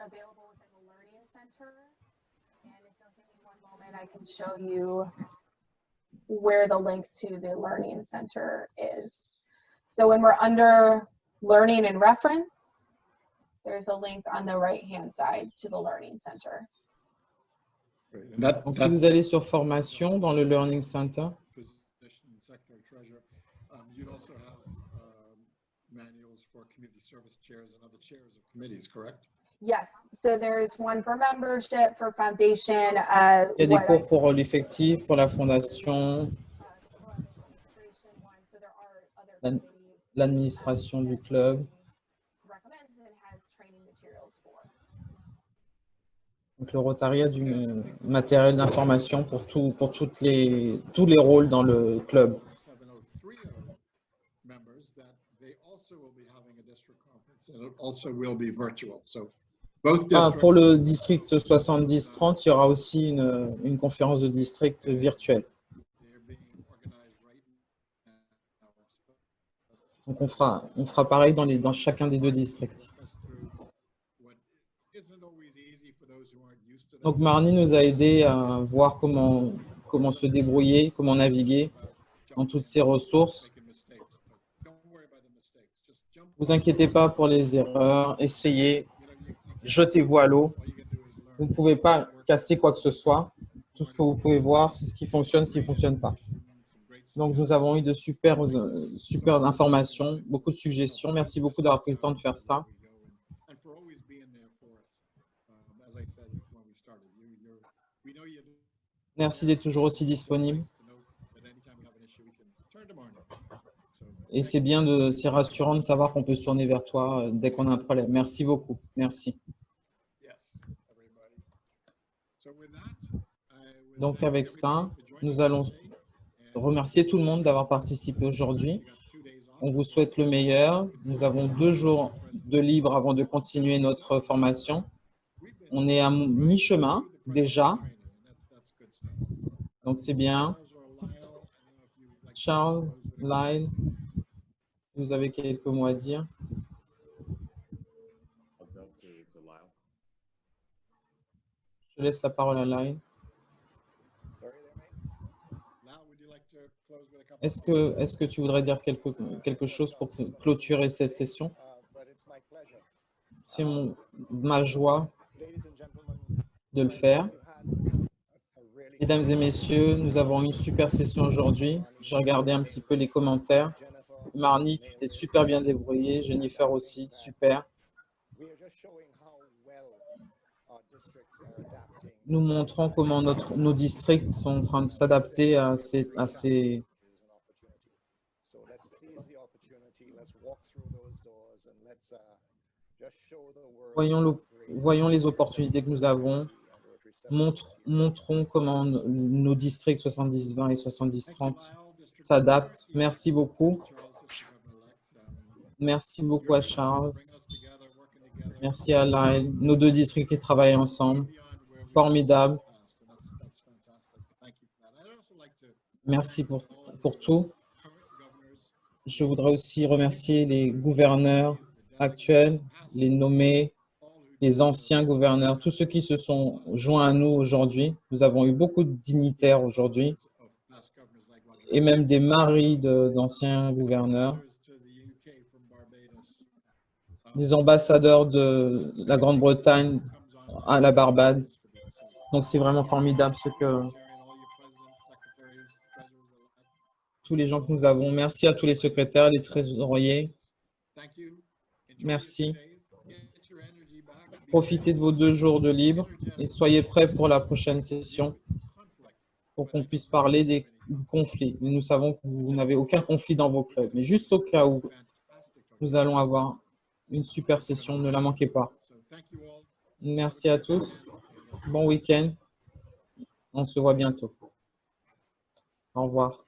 and available within the Learning Center. And if you'll give me one moment, I can show you where the link to the Learning Center is. So when we're under Learning and Reference, there's a link on the right-hand side to the Learning Center. And that Donc, si vous allez sur formation dans le Learning Center, position, secretary, treasurer, you'd also have manuals for community service chairs and other chairs of committees, correct? Yes, so there's one for membership, for foundation. il y a des what I- cours pour l'effectif, pour la fondation, club administration one, so there are other L'ad- committees l'administration du club. recommends and has training materials for. Donc, le Rotary a du matériel d'information pour tous les rôles dans le club. 7030 members that they also will be having a district conference and it also will be virtual. So both districts. Pour le district 70-30, il y aura aussi une conférence de district virtuelle. They're being organized right now. Donc, on fera pareil dans chacun des deux districts. What isn't always easy for those who aren't used to that. Donc, Marnie nous a aidé à voir comment se débrouiller, comment naviguer dans toutes ces ressources. Making mistakes, but don't worry about the mistakes. Just jump. Ne vous inquiétez pas pour les erreurs, essayez, You jetez-vous à l'eau. all you can do is learn. Vous ne pouvez pas casser quoi que ce soit. Tout ce que vous pouvez voir, c'est ce qui fonctionne, ce qui ne fonctionne pas. Donc, nous avons eu de super informations, beaucoup de suggestions. Merci beaucoup d'avoir pris le temps de faire ça. And for always being there for us. As I said when we started, we know you're Merci d'être toujours aussi disponible. to know that anytime we have an issue, we can turn to Marnie. So Et c'est rassurant de savoir qu'on peut se tourner vers toi dès qu'on a un problème. Merci beaucoup. Merci. yes, everybody. So with that, I will Donc, thank avec ça, everybody for joining nous us allons today. remercier tout le monde d'avoir participé aujourd'hui. We got 2 days off. On vous souhaite le meilleur. Nous avons 2 jours de libre avant de continuer notre formation. We've been On est à mi-chemin déjà, training, and that's good stuff. donc c'est bien. Charles or Lyle, I don't know if you would like Charles, Lyle, vous avez quelques mots à dire? Je laisse la parole à Lyle. Now, would you like to close with a couple Est-ce que tu voudrais dire quelque chose pour clôturer cette session? C'est ma joie de le faire. Mesdames et messieurs, nous avons eu une super session aujourd'hui. J'ai regardé un petit peu les commentaires. Marnie, tu t'es super bien débrouillée. Jennifer aussi, super. Nous montrons comment nos districts sont en train de s'adapter à ces Voyons les opportunités que nous avons. Montrons comment nos districts 70-20 et 70-30 s'adaptent. Merci beaucoup. Merci beaucoup à Charles. Merci à Lyle. Nos deux districts qui travaillent ensemble. Formidable. Merci pour tout. Je voudrais aussi remercier les gouverneurs actuels, les nommés, les anciens gouverneurs, tous ceux qui se sont joints à nous aujourd'hui. Nous avons eu beaucoup de dignitaires aujourd'hui et même des maris d'anciens gouverneurs, des ambassadeurs de la Grande-Bretagne à la Barbade. Donc, c'est vraiment formidable ce que tous les gens que nous avons. Merci à tous les secrétaires, les trésoriers. Merci. Profitez de vos 2 jours de libre et soyez prêts pour la prochaine session pour qu'on puisse parler des conflits. Nous savons que vous n'avez aucun conflit dans vos clubs, mais juste au cas où, nous allons avoir une super session. Ne la manquez pas. Merci à tous. Bon week-end. On se voit bientôt. Au revoir.